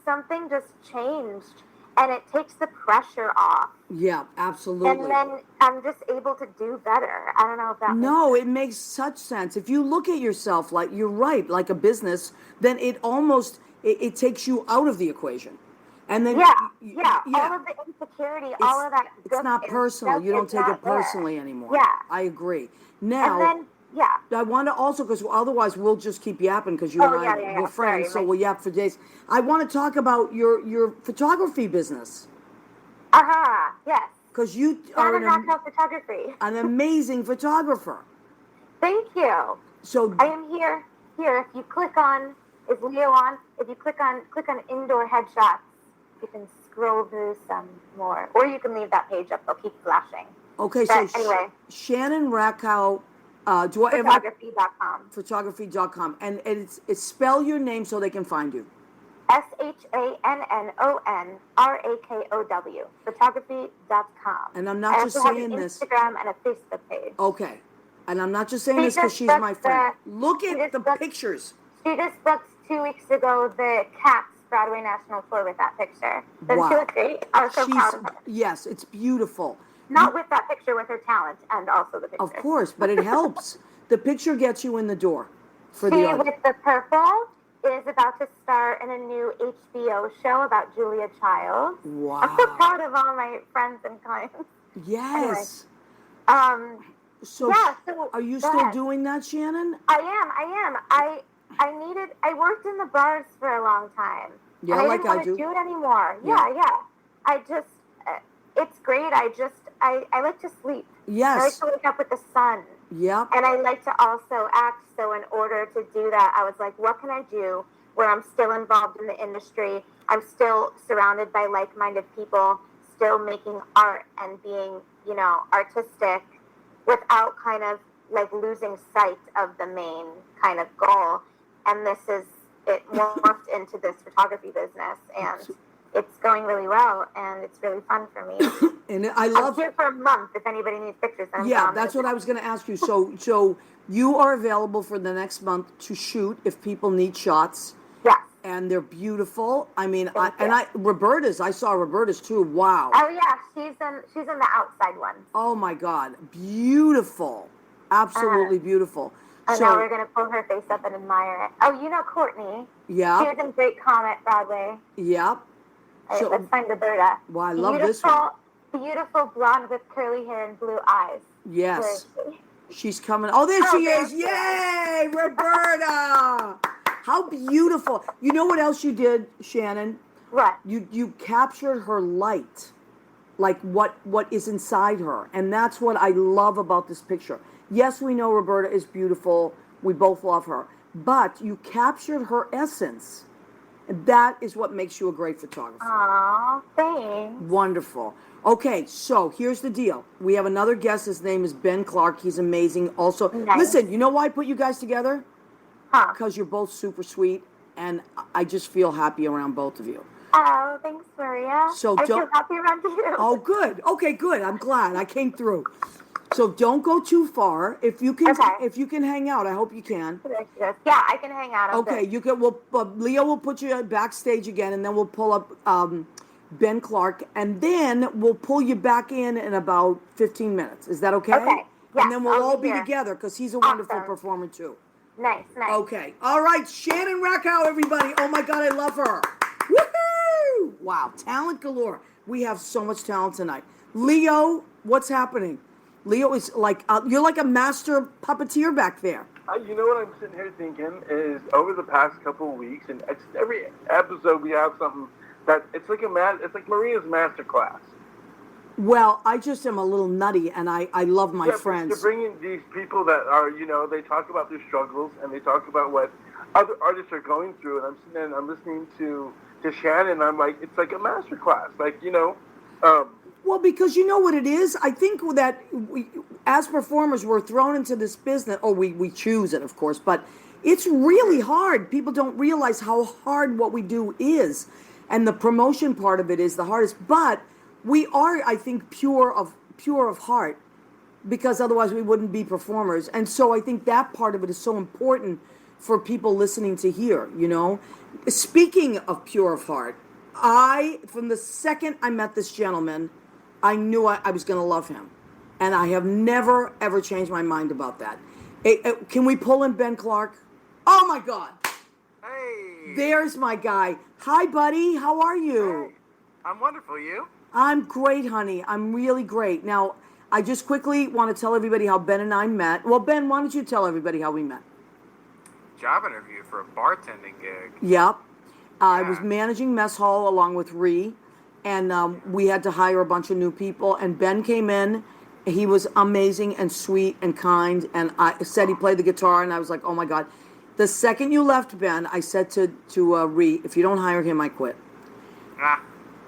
[SPEAKER 6] something just changed, and it takes the pressure off.
[SPEAKER 4] Yeah, absolutely.
[SPEAKER 6] And then I'm just able to do better. I don't know if that
[SPEAKER 4] No,
[SPEAKER 6] makes
[SPEAKER 4] it makes such sense. If you look at yourself like you're right, like a business, then it almost it takes you out of the equation. And then
[SPEAKER 6] yeah. All of the insecurity, all of that.
[SPEAKER 4] It's not personal. You don't take it personally anymore.
[SPEAKER 6] Yeah,
[SPEAKER 4] I agree. Now,
[SPEAKER 6] and then
[SPEAKER 4] I want to also, because otherwise we'll just keep yapping, because you and I, we're friends, so we'll yap for days. I want to talk about your photography business.
[SPEAKER 6] Yes.
[SPEAKER 4] Because you are an amazing photographer.
[SPEAKER 6] Thank you.
[SPEAKER 4] So
[SPEAKER 6] I am here. Here, if you click on, is Leo on? If you click on indoor headshots, you can scroll through some more, or you can leave that page up. They'll keep flashing.
[SPEAKER 4] Okay,
[SPEAKER 6] but
[SPEAKER 4] so
[SPEAKER 6] anyway,
[SPEAKER 4] Shannon Rakow.
[SPEAKER 6] Photography.com.
[SPEAKER 4] Photography.com, and it's spell your name so they can find you.
[SPEAKER 6] ShannonRakow. Photography.com.
[SPEAKER 4] And I'm not just saying this.
[SPEAKER 6] Instagram and a Facebook page.
[SPEAKER 4] Okay. And I'm not just saying this because she's my friend. Look at the pictures.
[SPEAKER 6] She just booked 2 weeks ago the Cats Broadway National Tour with that picture. Doesn't she look great? I was so proud of her.
[SPEAKER 4] Yes, it's beautiful.
[SPEAKER 6] Not with that picture, with her talent, and also the picture.
[SPEAKER 4] Of course, but it helps. The picture gets you in the door for the audience.
[SPEAKER 6] With the Purple is about to star in a new HBO show about Julia Childs.
[SPEAKER 4] Wow.
[SPEAKER 6] I'm so proud of all my friends and clients.
[SPEAKER 4] Yes.
[SPEAKER 6] Anyway,
[SPEAKER 4] so are you still doing that, Shannon?
[SPEAKER 6] I am. I worked in the bars for a long time.
[SPEAKER 4] Yeah,
[SPEAKER 6] and
[SPEAKER 4] like
[SPEAKER 6] I didn't want to do it anymore. Yeah. I just, it's great. I like to sleep.
[SPEAKER 4] Yes.
[SPEAKER 6] I like to wake up with the sun.
[SPEAKER 4] Yeah.
[SPEAKER 6] And I like to also act. So in order to do that, I was like, what can I do where I'm still involved in the industry? I'm still surrounded by like-minded people, still making art and being, artistic without kind of like losing sight of the main kind of goal. And it morphed into this photography business, and it's going really well, and it's really fun for me.
[SPEAKER 4] And
[SPEAKER 6] I'm here for a month if anybody needs pictures.
[SPEAKER 4] That's what I was going to ask you. So you are available for the next month to shoot if people need shots.
[SPEAKER 6] Yes.
[SPEAKER 4] And they're beautiful. I mean, Roberta's. I saw Roberta's too. Wow.
[SPEAKER 6] Oh yeah, she's in the outside one.
[SPEAKER 4] Oh my God, beautiful, absolutely beautiful.
[SPEAKER 6] And now we're gonna pull her face up and admire it. Oh, you know Courtney?
[SPEAKER 4] Yeah.
[SPEAKER 6] She was in Great Comet Broadway.
[SPEAKER 4] Yep.
[SPEAKER 6] All right, let's find Roberta.
[SPEAKER 4] Well, I love this one.
[SPEAKER 6] Beautiful blonde with curly hair and blue eyes.
[SPEAKER 4] Yes. She's coming. Oh, there she is. Yay, Roberta. How beautiful. You know what else you did, Shannon?
[SPEAKER 6] What?
[SPEAKER 4] You captured her light, like what is inside her. And that's what I love about this picture. Yes, we know Roberta is beautiful. We both love her. But you captured her essence. And that is what makes you a great photographer.
[SPEAKER 6] Aw, thanks.
[SPEAKER 4] Wonderful. Okay, so here's the deal. We have another guest. His name is Ben Clark. He's amazing. Also, listen, you know why I put you guys together? Because you're both super sweet, and I just feel happy around both of you.
[SPEAKER 6] Oh, thanks, Maria.
[SPEAKER 4] So
[SPEAKER 6] I feel happy around you.
[SPEAKER 4] Oh, good. Okay, good. I'm glad I came through. So don't go too far. If you can hang out, I hope you can.
[SPEAKER 6] Yeah, I can hang out.
[SPEAKER 4] Okay, you can. Leo will put you backstage again, and then we'll pull up Ben Clark, and then we'll pull you back in about 15 minutes. Is that okay?
[SPEAKER 6] Okay. Yeah,
[SPEAKER 4] and then we'll all be together because he's a wonderful performer too.
[SPEAKER 6] Nice.
[SPEAKER 4] Okay. All right, Shannon Rakow, everybody. Oh my God, I love her. Woohoo! Wow, talent galore. We have so much talent tonight. Leo, what's happening? Leo is like, you're like a master puppeteer back there.
[SPEAKER 3] You know what I'm sitting here thinking is over the past couple of weeks, and it's every episode we have something that it's like Maria's master class.
[SPEAKER 4] Well, I just am a little nutty, and I love my friends.
[SPEAKER 3] To bring in these people that are, they talk about their struggles, and they talk about what other artists are going through, and I'm sitting there and I'm listening to Shannon, and I'm like, it's like a master class,
[SPEAKER 4] Well, because you know what it is? I think that as performers, we're thrown into this business, or we choose it, of course, but it's really hard. People don't realize how hard what we do is, and the promotion part of it is the hardest, but we are, I think, pure of heart. because otherwise we wouldn't be performers. And so I think that part of it is so important for people listening to hear, you know. Speaking of pure of heart, from the second I met this gentleman, I knew I was going to love him. And I have never, ever changed my mind about that. Can we pull in Ben Clark? Oh, my God.
[SPEAKER 7] Hey.
[SPEAKER 4] There's my guy. Hi, buddy. How are you?
[SPEAKER 7] Hey. I'm wonderful. You?
[SPEAKER 4] I'm great, honey. I'm really great. Now, I just quickly want to tell everybody how Ben and I met. Well, Ben, why don't you tell everybody how we met?
[SPEAKER 7] Job interview for a bartending gig.
[SPEAKER 4] Yep. I was managing mess hall along with Ree, and we had to hire a bunch of new people. And Ben came in. He was amazing and sweet and kind. And I said he played the guitar, and I was like, oh my God. The second you left, Ben, I said to Ree, if you don't hire him, I quit.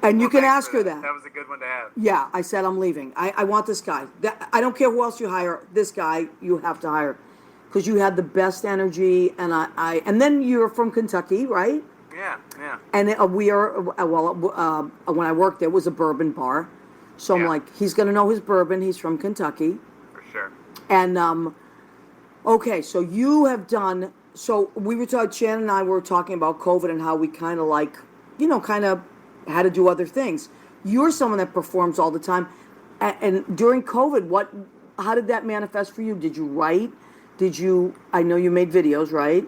[SPEAKER 4] And you can ask her that.
[SPEAKER 7] That was a good one to have.
[SPEAKER 4] Yeah, I said I'm leaving. I want this guy. I don't care who else you hire. This guy you have to hire, because you had the best energy. And and then you're from Kentucky, right?
[SPEAKER 7] Yeah.
[SPEAKER 4] And we are when I worked there, it was a bourbon bar, so I'm like, he's gonna know his bourbon. He's from Kentucky.
[SPEAKER 7] For sure.
[SPEAKER 4] And okay, so you have done. So we were talking. Shannon and I were talking about COVID and how we kind of had to do other things. You're someone that performs all the time, and during COVID, how did that manifest for you? Did you write? I know you made videos, right?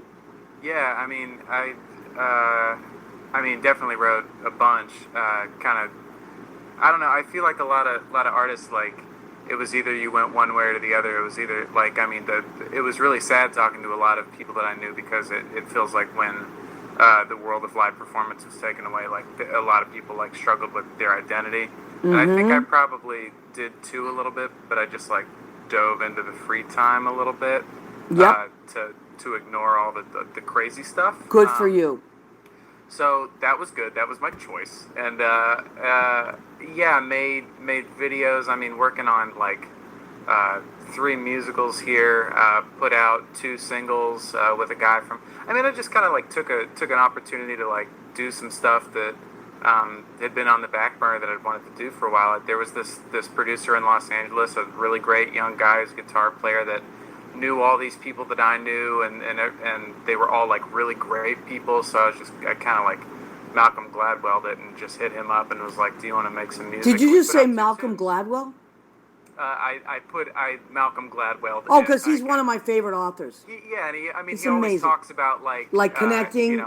[SPEAKER 7] Yeah, I mean, definitely wrote a bunch. I don't know. I feel like a lot of artists, like, it was either you went one way or the other. It was either like, it was really sad talking to a lot of people that I knew, because it feels like when the world of live performance was taken away, like a lot of people like struggled with their identity. And I think I probably did too a little bit, but I just like dove into the free time a little bit.
[SPEAKER 4] Yep.
[SPEAKER 7] To ignore all the crazy stuff.
[SPEAKER 4] Good for you.
[SPEAKER 7] So that was good. That was my choice. And made videos. I mean, working on like 3 musicals here. Put out 2 singles with a guy from. I mean, I just kind of like took an opportunity to like do some stuff that had been on the back burner that I'd wanted to do for a while. There was this producer in Los Angeles, a really great young guy who's a guitar player that knew all these people that I knew, and they were all like really great people. So I kind of like Malcolm Gladwell'd it and just hit him up and was like, "Do you want to make some music?"
[SPEAKER 4] Did you just say Malcolm Gladwell?
[SPEAKER 7] I Malcolm Gladwell.
[SPEAKER 4] Oh, because he's one of my favorite authors.
[SPEAKER 7] He always
[SPEAKER 4] amazing.
[SPEAKER 7] talks about like
[SPEAKER 4] connecting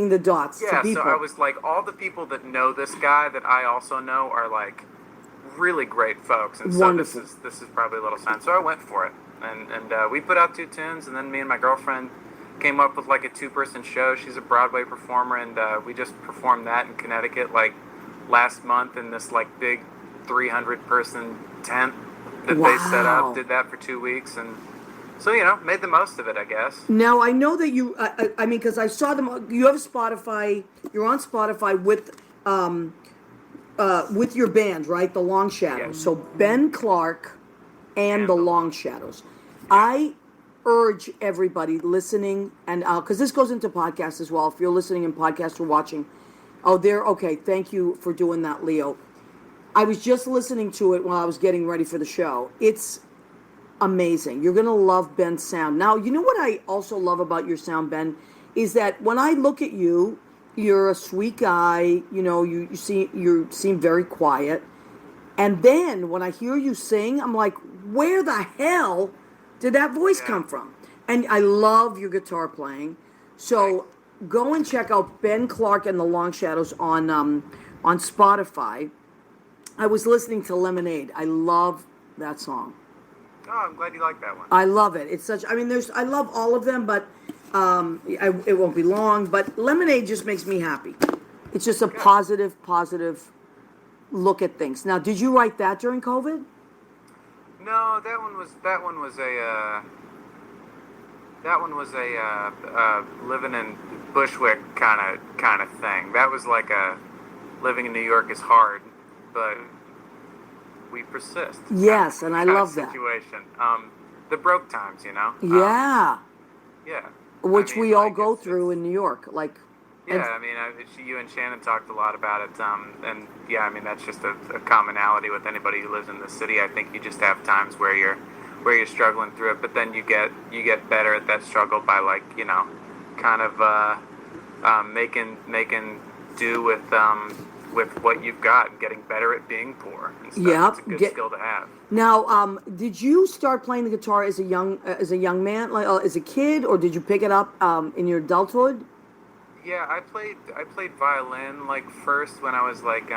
[SPEAKER 4] the dots to people.
[SPEAKER 7] So I was like, all the people that know this guy that I also know are like really great folks, and
[SPEAKER 4] Wonderful.
[SPEAKER 7] So this is probably a little sign. So I went for it, and we put out 2 tunes, and then me and my girlfriend came up with like a 2-person show. She's a Broadway performer, and we just performed that in Connecticut like last month in this like big 300-person tent that they set up. Did that for 2 weeks, and so made the most of it, I guess.
[SPEAKER 4] Now I know that you. I mean, because I saw them. You have Spotify. You're on Spotify with your band, right? The Long Shadows.
[SPEAKER 7] Yes.
[SPEAKER 4] So Ben Clark and the Long Shadows. I urge everybody listening, and because this goes into podcasts as well. If you're listening in podcast or watching, okay. Thank you for doing that, Leo. I was just listening to it while I was getting ready for the show. It's amazing. You're going to love Ben's sound. Now, you know what I also love about your sound, Ben, is that when I look at you, you're a sweet guy. You seem very quiet. And then when I hear you sing, I'm like, where the hell did that voice come from? And I love your guitar playing. So go and check out Ben Clark and the Long Shadows on Spotify. I was listening to Lemonade. I love that song.
[SPEAKER 7] Oh, I'm glad you like that one.
[SPEAKER 4] I love it. It's such. I mean, I love all of them, but it won't be long. But Lemonade just makes me happy. It's just a positive look at things. Now, did you write that during COVID?
[SPEAKER 7] No, that one was a living in Bushwick kind of thing. That was like a living in New York is hard, but we persist.
[SPEAKER 4] Yes, and I love that
[SPEAKER 7] situation. The broke times,
[SPEAKER 4] Yeah.
[SPEAKER 7] Yeah.
[SPEAKER 4] Which we all go through in New York. Like,
[SPEAKER 7] Yeah, I mean, you and Shannon talked a lot about it, and yeah, I mean that's just a commonality with anybody who lives in the city. I think you just have times where you're struggling through it, but then you get better at that struggle by like kind of making do with what you've got and getting better at being poor and stuff.
[SPEAKER 4] Yep.
[SPEAKER 7] It's a good skill to have.
[SPEAKER 4] Now, did you start playing the guitar as a young man, like as a kid, or did you pick it up in your adulthood?
[SPEAKER 7] Yeah, I played violin like first when I was like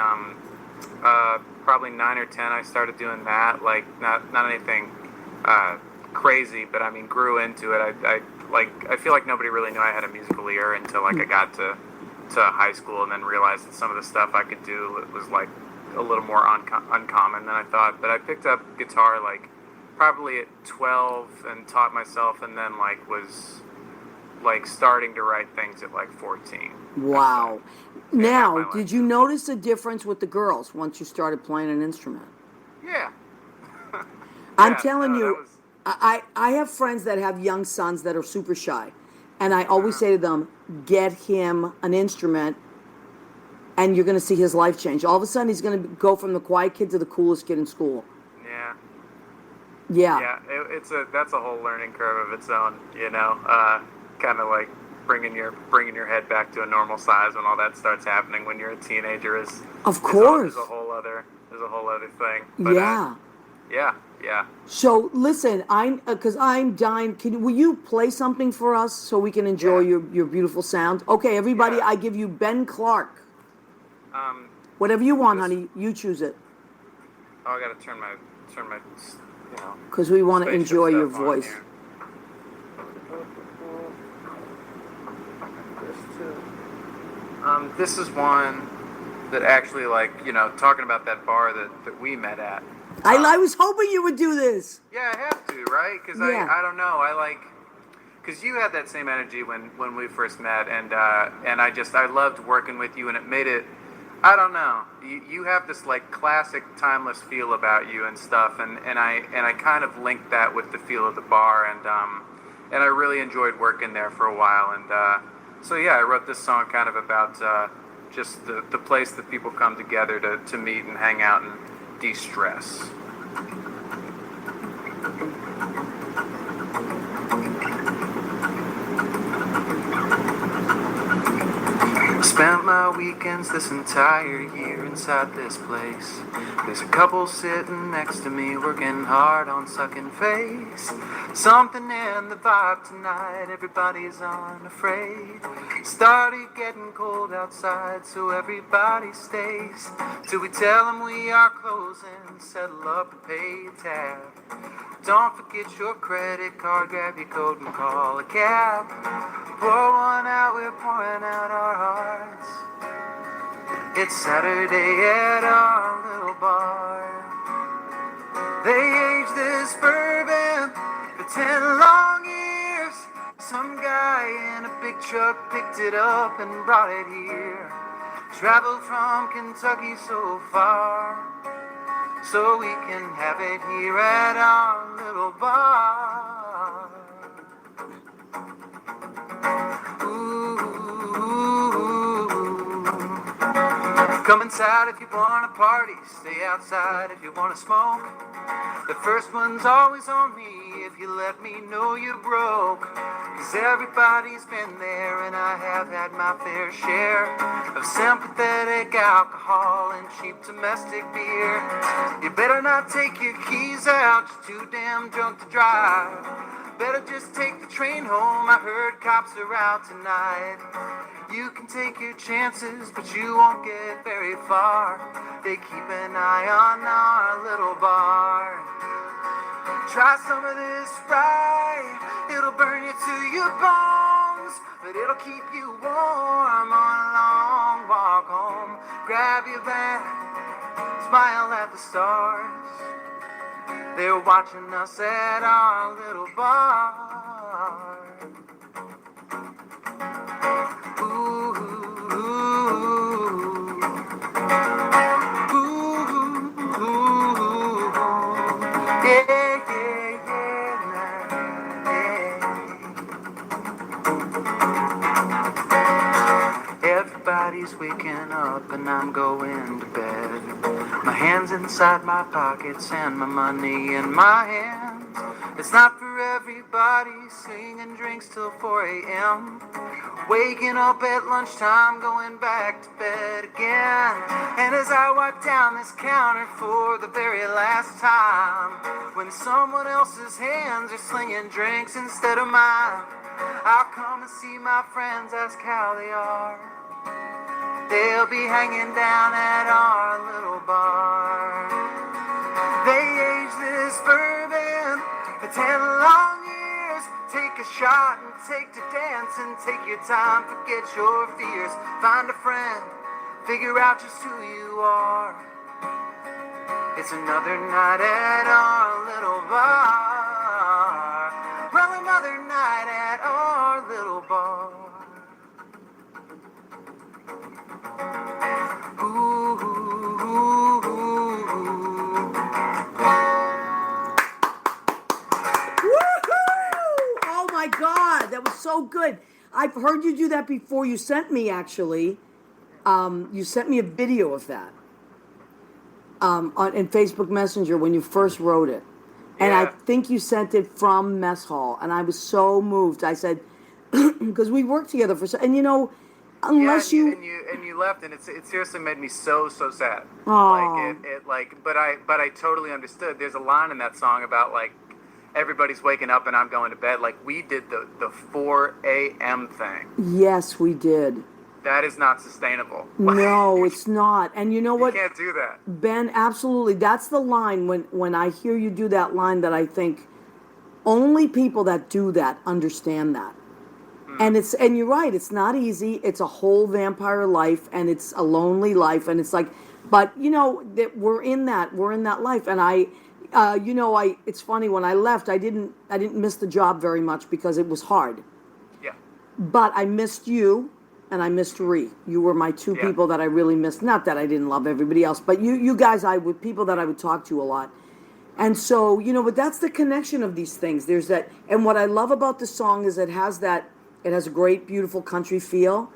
[SPEAKER 7] probably 9 or 10. I started doing that, like not anything crazy, but I mean grew into it. I feel like nobody really knew I had a musical ear until like I got to high school and then realized that some of the stuff I could do was like a little more uncommon than I thought. But I picked up guitar like probably at 12 and taught myself, and then like was like starting to write things at like 14.
[SPEAKER 4] Wow. Now, did you notice a difference with the girls once you started playing an instrument?
[SPEAKER 7] Yeah.
[SPEAKER 4] I'm telling you, I have friends that have young sons that are super shy. And I always say to them, get him an instrument and you're going to see his life change. All of a sudden, he's going to go from the quiet kid to the coolest kid in school.
[SPEAKER 7] Yeah.
[SPEAKER 4] Yeah.
[SPEAKER 7] Yeah, that's a whole learning curve of its own, kind of like bringing your head back to a normal size when all that starts happening when you're a teenager is a whole other thing. But,
[SPEAKER 4] yeah.
[SPEAKER 7] Yeah.
[SPEAKER 4] So listen, because I'm dying. Will you play something for us so we can enjoy your beautiful sound? Okay, everybody, I give you Ben Clark. Whatever you want, honey, you choose it.
[SPEAKER 7] Oh, I gotta turn my
[SPEAKER 4] Because we want to enjoy your
[SPEAKER 7] stuff on
[SPEAKER 4] voice.
[SPEAKER 7] here. This is one that actually, like, talking about that bar that we met at.
[SPEAKER 4] I was hoping you would do this.
[SPEAKER 7] Yeah, I have to, right? Because I don't know, because you had that same energy when we first met, and I loved working with you, and it made it, I don't know, you have this like classic timeless feel about you and stuff, and I kind of linked that with the feel of the bar, and I really enjoyed working there for a while, and so yeah, I wrote this song kind of about just the place that people come together to meet and hang out and de-stress. Spent my weekends this entire year inside this place. There's a couple sitting next to me working hard on sucking face. Something in the vibe tonight, everybody's unafraid. Started getting cold outside, so everybody stays till we tell them we are closing, settle up and pay a tab. Don't forget your credit card, grab your coat and call a cab. Pour one out, we're pouring out our hearts. It's Saturday at our little bar. They aged this bourbon for 10 long years. Some guy in a big truck picked it up and brought it here. Traveled from Kentucky so far, so we can have it here at our little bar. Come inside if you want to party, stay outside if you want to smoke. The first one's always on me if you let me know you're broke. Cause everybody's been there and I have had my fair share of sympathetic alcohol and cheap domestic beer. You better not take your keys out, you're too damn drunk to drive. Better just take the train home, I heard cops are out tonight. You can take your chances, but you won't get very far. They keep an eye on our little bar. Try some of this right, it'll burn you to your bones, but it'll keep you warm on a long walk home. Grab your bag, smile at the stars. They're watching us at our little bar. waking up and I'm going to bed. My hands inside my pockets and my money in my hands. It's not for everybody, slinging drinks till 4 a.m. Waking up at lunchtime, going back to bed again. And as I wipe down this counter for the very last time, when someone else's hands are slinging drinks instead of mine, I'll come and see my friends, ask how they are. They'll be hanging down at our little bar. They aged this bourbon for 10 long years. Take a shot and take to dance and take your time, forget your fears. Find a friend, figure out just who you are. It's another night at our little bar. Well, another night at our little bar. Ooh, ooh, ooh, ooh.
[SPEAKER 4] Woohoo! Oh my God, that was so good. I've heard you do that before. You sent me actually. You sent me a video of that in Facebook Messenger when you first wrote it, and I think you sent it from mess hall, and I was so moved. I said, because we worked together for and you know, unless
[SPEAKER 7] you left, and it seriously made me so sad.
[SPEAKER 4] Aww.
[SPEAKER 7] But I totally understood. There's a line in that song about like everybody's waking up and I'm going to bed. Like we did the 4 a.m. thing.
[SPEAKER 4] Yes, we did.
[SPEAKER 7] That is not sustainable.
[SPEAKER 4] No, it's not. And you know what?
[SPEAKER 7] You can't do that.
[SPEAKER 4] Ben, absolutely. That's the line when I hear you do that line that I think only people that do that understand that. And you're right, it's not easy. It's a whole vampire life and it's a lonely life and it's like, but you know, that we're in that life. And it's funny, when I left, I didn't miss the job very much because it was hard.
[SPEAKER 7] Yeah.
[SPEAKER 4] But I missed you. And I missed Ree. You were my two people that I really missed. Not that I didn't love everybody else, but you guys, people that I would talk to a lot. And so, you know, but that's the connection of these things. There's that, and what I love about the song is it has a great, beautiful country feel.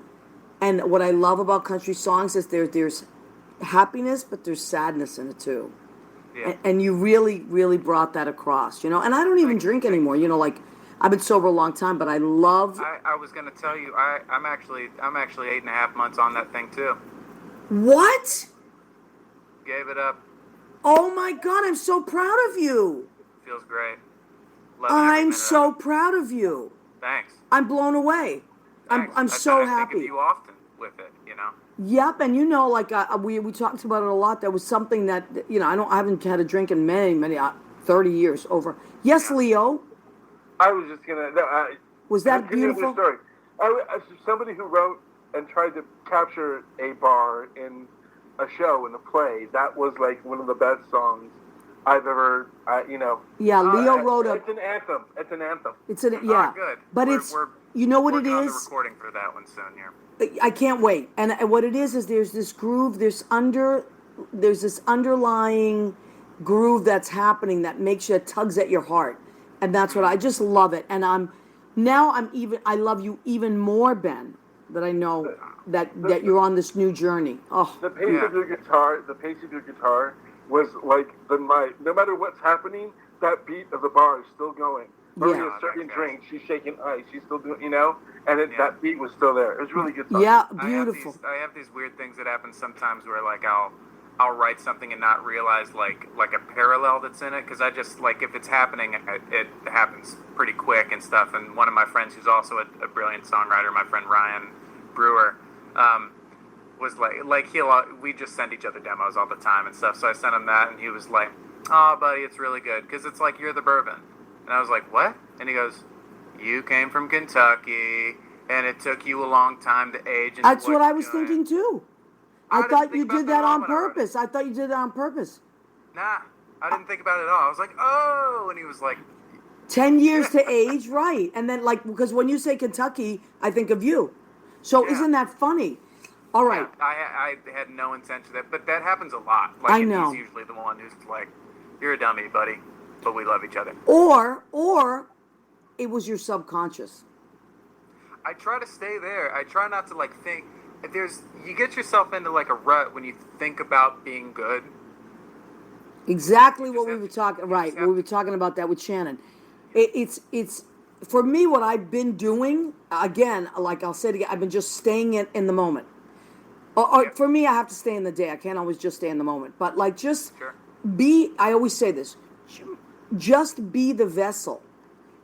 [SPEAKER 4] And what I love about country songs is there's happiness, but there's sadness in it too. Yeah. And you really, really brought that across, you know. And I don't even drink anymore, you know, like, I've been sober a long time, but I love.
[SPEAKER 7] I was going to tell you, I'm actually 8.5 months on that thing too.
[SPEAKER 4] What?
[SPEAKER 7] Gave it up.
[SPEAKER 4] Oh my God! I'm so proud of you.
[SPEAKER 7] Feels great.
[SPEAKER 4] I'm so proud of you.
[SPEAKER 7] Thanks.
[SPEAKER 4] I'm blown away.
[SPEAKER 7] Thanks.
[SPEAKER 4] I'm so happy.
[SPEAKER 7] I think of you often with it, you know.
[SPEAKER 4] Yep, and you know, like we talked about it a lot. That was something that you know I haven't had a drink in many 30 years over. Yes, yeah. Leo.
[SPEAKER 3] I was just gonna. No,
[SPEAKER 4] was that beautiful?
[SPEAKER 3] Story. I somebody who wrote and tried to capture a bar in a show, in a play. That was like one of the best songs I've ever. You know.
[SPEAKER 4] Yeah, Leo wrote
[SPEAKER 3] It's an anthem. It's an anthem.
[SPEAKER 4] It's an yeah.
[SPEAKER 7] Good.
[SPEAKER 4] But you know what it is.
[SPEAKER 7] On the recording for that one soon here.
[SPEAKER 4] I can't wait. And what it is there's this groove. There's this underlying groove that's happening that makes you tugs at your heart. And that's what I just love it. And I love you even more, Ben, that I know that you're on this new journey. Oh,
[SPEAKER 3] the pace of your guitar was like no matter what's happening, that beat of the bar is still going. Maria's serving drinks, she's shaking ice, she's still doing, you know, and that beat was still there. It was really good song.
[SPEAKER 4] Yeah, beautiful.
[SPEAKER 7] I have these weird things that happen sometimes where like I'll write something and not realize like a parallel that's in it, because I just like if it's happening, it happens pretty quick and stuff. And one of my friends who's also a brilliant songwriter, my friend Ryan Brewer, was we just send each other demos all the time and stuff. So I sent him that, and he was like, "Oh, buddy, it's really good because it's like you're the bourbon." And I was like, "What?" And he goes, "You came from Kentucky, and it took you a long time to age."
[SPEAKER 4] That's what I was thinking too. I thought you did that on purpose. I thought you did that on purpose.
[SPEAKER 7] Nah, I didn't think about it at all. I was like, "Oh," and he was like,
[SPEAKER 4] 10 years to age, right. And then, like, because when you say Kentucky, I think of you. So isn't that funny? All right.
[SPEAKER 7] Yeah, I had no intention of that, but that happens a lot. Like,
[SPEAKER 4] I know.
[SPEAKER 7] He's usually the one who's like, "You're a dummy, buddy, but we love each other."
[SPEAKER 4] Or it was your subconscious.
[SPEAKER 7] I try to stay there. I try not to, like, think. you get yourself into like a rut when you think about being good.
[SPEAKER 4] Exactly what we were talking. Right, we were talking about that with Shannon. It's for me what I've been doing. Again, like I'll say it again, I've been just staying in the moment. Or for me, I have to stay in the day. I can't always just stay in the moment. But like just be. I always say this. Just be the vessel.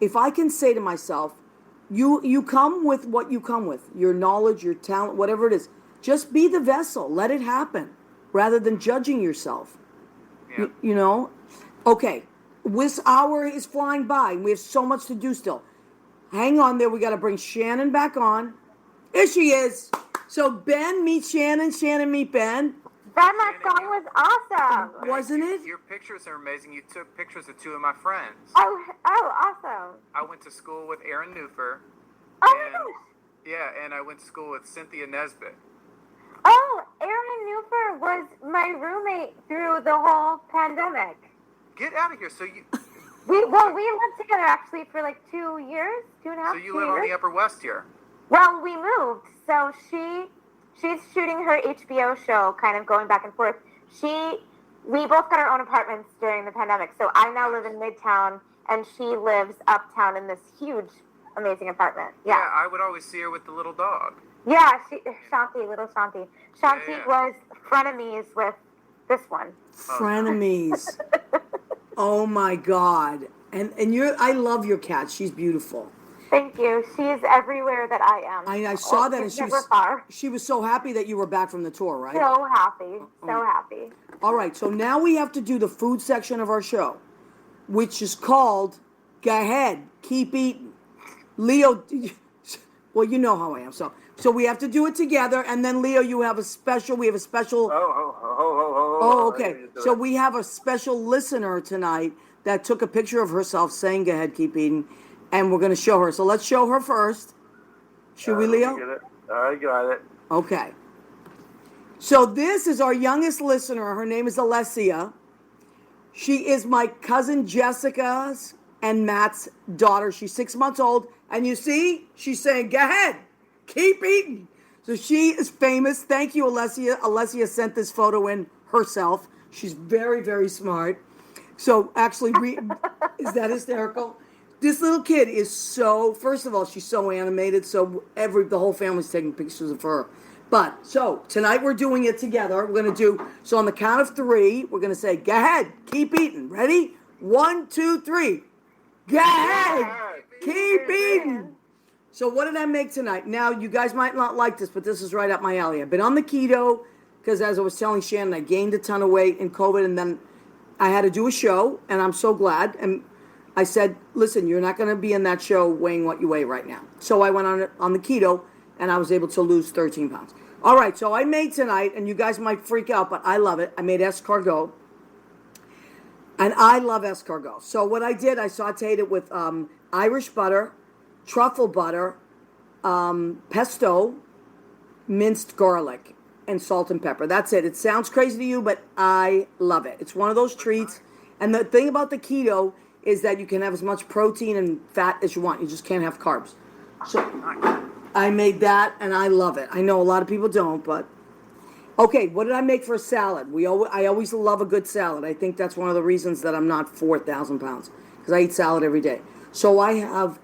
[SPEAKER 4] If I can say to myself, you come with what you come with, your knowledge, your talent, whatever it is. Just be the vessel. Let it happen, rather than judging yourself.
[SPEAKER 7] Yeah.
[SPEAKER 4] You know? Okay. This hour is flying by, and we have so much to do still. Hang on there. We got to bring Shannon back on. Here she is. So Ben, meet Shannon. Shannon, meet Ben.
[SPEAKER 6] That song was awesome.
[SPEAKER 4] Wasn't it?
[SPEAKER 7] Your pictures are amazing. You took pictures of two of my friends.
[SPEAKER 6] Oh, awesome.
[SPEAKER 7] I went to school with Aaron Newfer.
[SPEAKER 6] Oh, my gosh.
[SPEAKER 7] Yeah, and I went to school with Cynthia Nesbitt.
[SPEAKER 6] Oh, Aaron Newfer was my roommate through the whole pandemic.
[SPEAKER 7] Get out of here. So you...
[SPEAKER 6] We lived together actually for like 2 years, 2.5
[SPEAKER 7] So you live on the Upper West here?
[SPEAKER 6] Well, we moved. So she's shooting her HBO show, kind of going back and forth. We both got our own apartments during the pandemic. So I now live in Midtown, and she lives uptown in this huge, amazing apartment. Yeah,
[SPEAKER 7] I would always see her with the little dog.
[SPEAKER 6] Yeah, Shanti, little Shanti. Shanti was frenemies with this one.
[SPEAKER 4] Frenemies. Oh my God. And I love your cat. She's beautiful.
[SPEAKER 6] Thank you. She's everywhere that I am.
[SPEAKER 4] I saw that, and
[SPEAKER 6] far.
[SPEAKER 4] she was so happy that you were back from the tour, right?
[SPEAKER 6] So happy. So happy.
[SPEAKER 4] All right, so now we have to do the food section of our show, which is called Go Ahead, Keep Eating. Leo, well, you know how I am. So we have to do it together, and then Leo, we have a special. Oh, okay. So we have a special listener tonight that took a picture of herself saying, "Go ahead, keep eating," and we're going to show her. So let's show her first. Should we, Leo?
[SPEAKER 3] I got it.
[SPEAKER 4] Okay. So this is our youngest listener. Her name is Alessia. She is my cousin Jessica's and Matt's daughter. She's 6 months old, and you see, she's saying, "Go ahead, keep eating." So she is famous. Thank you, Alessia. Alessia sent this photo in herself. She's very, very smart. So actually, is that hysterical? This little kid is so, first of all, she's so animated. So the whole family's taking pictures of her. But so tonight we're doing it together. We're going to do, so on the count of three, we're going to say, "Go ahead, keep eating." Ready? 1, 2, 3. Go ahead, keep eating. So what did I make tonight? Now, you guys might not like this, but this is right up my alley. I've been on the keto because, as I was telling Shannon, I gained a ton of weight in COVID, and then I had to do a show, and I'm so glad. And I said, "Listen, you're not going to be in that show weighing what you weigh right now." So I went on the keto, and I was able to lose 13 pounds. All right, so I made tonight, and you guys might freak out, but I love it. I made escargot, and I love escargot. So what I did, I sauteed it with Irish butter, truffle butter, pesto, minced garlic, and salt and pepper. That's it. It sounds crazy to you, but I love it. It's one of those treats. And the thing about the keto is that you can have as much protein and fat as you want. You just can't have carbs. So I made that, and I love it. I know a lot of people don't, but... Okay, what did I make for a salad? I always love a good salad. I think that's one of the reasons that I'm not 4,000 pounds, because I eat salad every day. So I have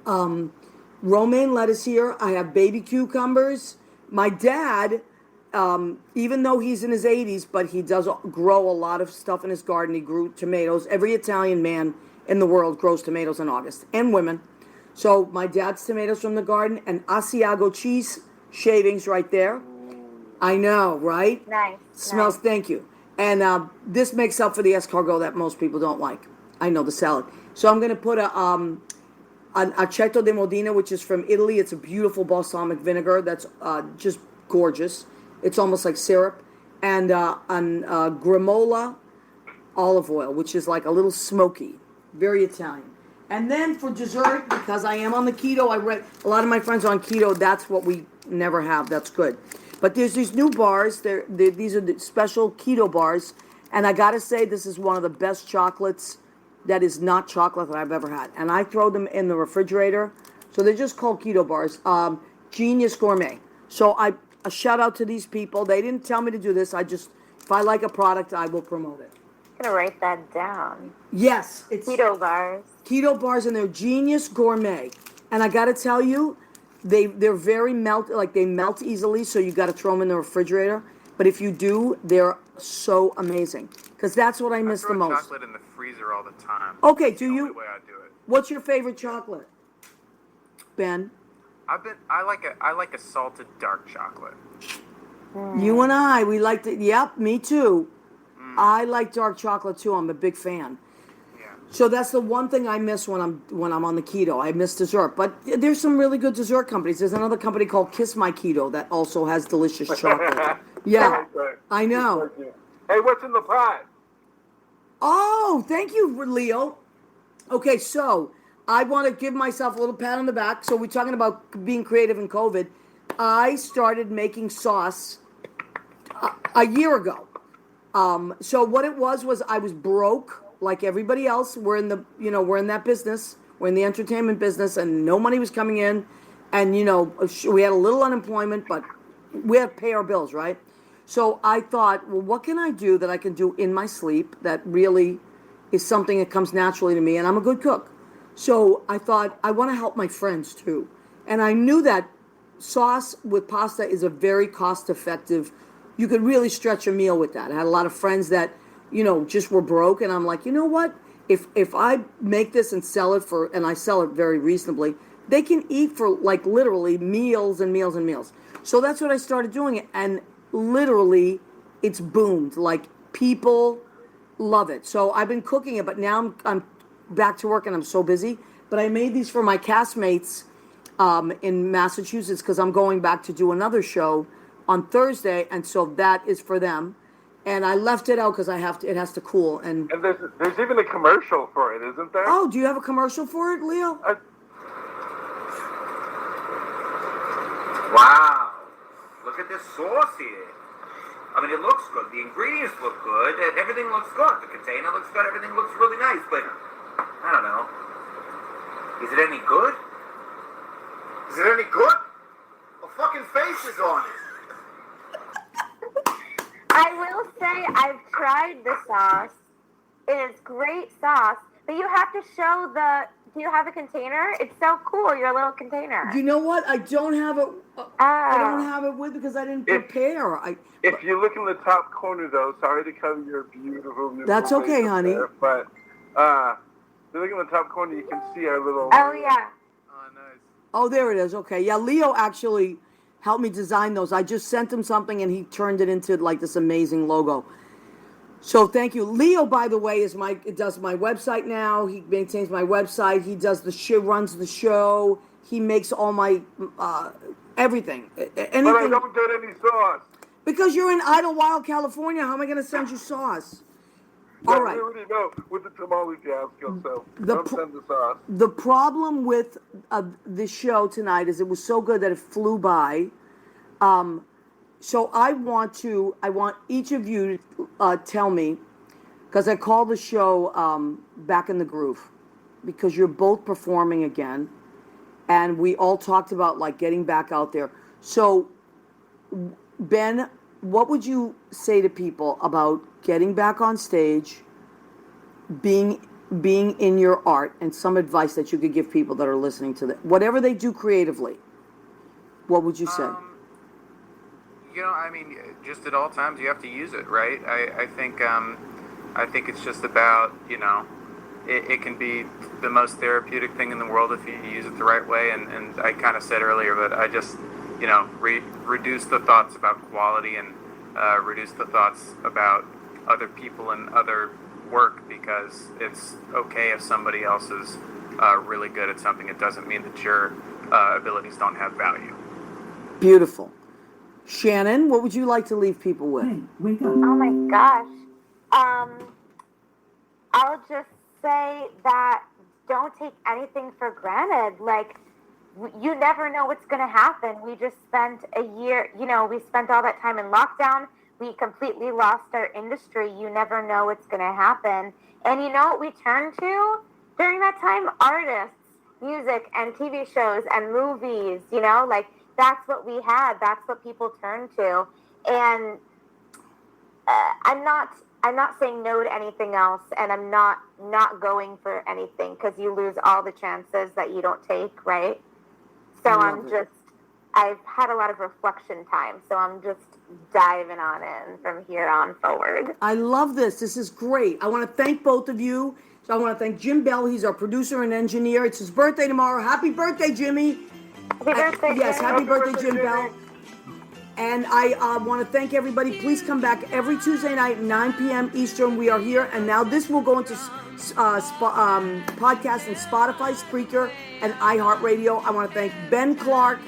[SPEAKER 4] romaine lettuce here. I have baby cucumbers. My dad, even though he's in his 80s, but he does grow a lot of stuff in his garden. He grew tomatoes. Every Italian man in the world grows tomatoes in August, and women. So my dad's tomatoes from the garden, and Asiago cheese shavings right there. I know, right?
[SPEAKER 6] Nice.
[SPEAKER 4] Smells,
[SPEAKER 6] nice.
[SPEAKER 4] Thank you. And this makes up for the escargot that most people don't like. I know, the salad. So I'm going to put an aceto di Modena, which is from Italy. It's a beautiful balsamic vinegar that's just gorgeous. It's almost like syrup. And Grimola olive oil, which is like a little smoky, very Italian. And then for dessert, because I am on the keto, I read a lot of my friends are on keto. That's what we never have. That's good. But there's these new bars. These are the special keto bars. And I got to say, this is one of the best chocolates that is not chocolate that I've ever had. And I throw them in the refrigerator. So they're just called keto bars. Genius Gourmet. So a shout out to these people. They didn't tell me to do this. If I like a product, I will promote it.
[SPEAKER 6] I'm going to write that down.
[SPEAKER 4] Yes. It's
[SPEAKER 6] Keto bars.
[SPEAKER 4] Keto bars, and they're Genius Gourmet. And I got to tell you, they're very they melt easily, so you got to throw them in the refrigerator. But if you do, they're so amazing. Because that's what I miss the most.
[SPEAKER 7] Chocolate in the freezer all the time.
[SPEAKER 4] Okay,
[SPEAKER 7] That's the only way I do it.
[SPEAKER 4] What's your favorite chocolate, Ben?
[SPEAKER 7] I like a salted dark chocolate.
[SPEAKER 4] You and I, we like to. Yep, me too. I like dark chocolate too. I'm a big fan.
[SPEAKER 7] Yeah.
[SPEAKER 4] So that's the one thing I miss when I'm on the keto. I miss dessert, but there's some really good dessert companies. There's another company called Kiss My Keto that also has delicious chocolate. Yeah, I know.
[SPEAKER 3] Hey, what's in the pot?
[SPEAKER 4] Oh, thank you, Leo. Okay, so I want to give myself a little pat on the back. So we're talking about being creative in COVID. I started making sauce a year ago. So what it was I was broke like everybody else. We're in that business. We're in the entertainment business, and no money was coming in. And, we had a little unemployment, but we had to pay our bills, right? So I thought, well, what can I do that I can do in my sleep that really is something that comes naturally to me? And I'm a good cook. So I thought, I want to help my friends too. And I knew that sauce with pasta is a very cost-effective. You could really stretch a meal with that. I had a lot of friends that, just were broke, and I'm like, you know what? If I make this and sell it and I sell it very reasonably, they can eat for like literally meals and meals and meals. So that's what I started doing, and literally, it's boomed. Like people love it. So I've been cooking it, but now I'm back to work and I'm so busy. But I made these for my castmates in Massachusetts because I'm going back to do another show on Thursday, and so that is for them. And I left it out because it has to cool. And
[SPEAKER 3] there's even a commercial for it, isn't there?
[SPEAKER 4] Oh, do you have a commercial for it, Leo?
[SPEAKER 8] Wow. Look at this sauce here. I mean, it looks good. The ingredients look good. Everything looks good. The container looks good. Everything looks really nice. But, I don't know. Is it any good? Is it any good? A fucking face is on it.
[SPEAKER 6] I will say I've tried the sauce. It is great sauce, but you have to show do you have a container? It's so cool, your little container.
[SPEAKER 4] You know what? I don't have it. I don't have it with because I didn't prepare.
[SPEAKER 3] If you look in the top corner, though, sorry to cover your beautiful.
[SPEAKER 4] That's okay, honey.
[SPEAKER 3] There, but if you look in the top corner, you can see our little.
[SPEAKER 6] Oh yeah.
[SPEAKER 7] Oh, nice.
[SPEAKER 4] Oh, there it is. Okay, yeah. Leo actually helped me design those. I just sent him something, and he turned it into like this amazing logo. So thank you. Leo, by the way, does my website now. He maintains my website. He does runs the show. He makes all my everything. Anything.
[SPEAKER 3] But I don't get any sauce.
[SPEAKER 4] Because you're in Idlewild, California. How am I going to send you sauce? All right.
[SPEAKER 3] We already know with the tamale fiasco, so don't send the sauce.
[SPEAKER 4] The problem with this show tonight is it was so good that it flew by. So I want each of you to tell me, because I call the show Back in the Groove, because you're both performing again, and we all talked about like getting back out there. So, Ben, what would you say to people about getting back on stage, being in your art, and some advice that you could give people that are listening to that, whatever they do creatively? What would you say?
[SPEAKER 7] I mean, just at all times you have to use it, right? I think it's just about, it can be the most therapeutic thing in the world if you use it the right way. And I kind of said earlier, but I just, reduce the thoughts about quality and reduce the thoughts about other people and other work, because it's okay if somebody else is really good at something. It doesn't mean that your abilities don't have value.
[SPEAKER 4] Beautiful. Shannon, what would you like to leave people with?
[SPEAKER 6] Oh my gosh. I'll just say that don't take anything for granted. Like, you never know what's going to happen. We just spent a year, we spent all that time in lockdown. We completely lost our industry. You never know what's going to happen. And you know what we turned to during that time? Artists, music, and TV shows and movies, like that's what we had. That's what people turned to. And I'm not saying no to anything else, and I'm not going for anything, because you lose all the chances that you don't take, right? So I've had a lot of reflection time, so I'm just diving on in from here on forward.
[SPEAKER 4] I love this. This is great. I want to thank both of you. So I want to thank Jim Bell. He's our producer and engineer. It's his birthday tomorrow. Happy birthday, Jimmy.
[SPEAKER 6] Happy birthday,
[SPEAKER 4] yes,
[SPEAKER 6] Jim.
[SPEAKER 4] happy birthday, Jim Bell. And I want to thank everybody. Please come back every Tuesday night, 9 p.m. Eastern. We are here. And now this will go into podcasts and Spotify, Spreaker, and iHeartRadio. I want to thank Ben Clark,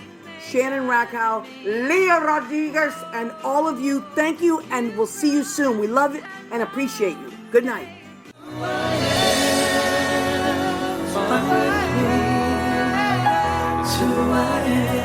[SPEAKER 4] Shannon Rakow, Leah Rodriguez, and all of you. Thank you, and we'll see you soon. We love it and appreciate you. Good night.
[SPEAKER 2] It's who I am.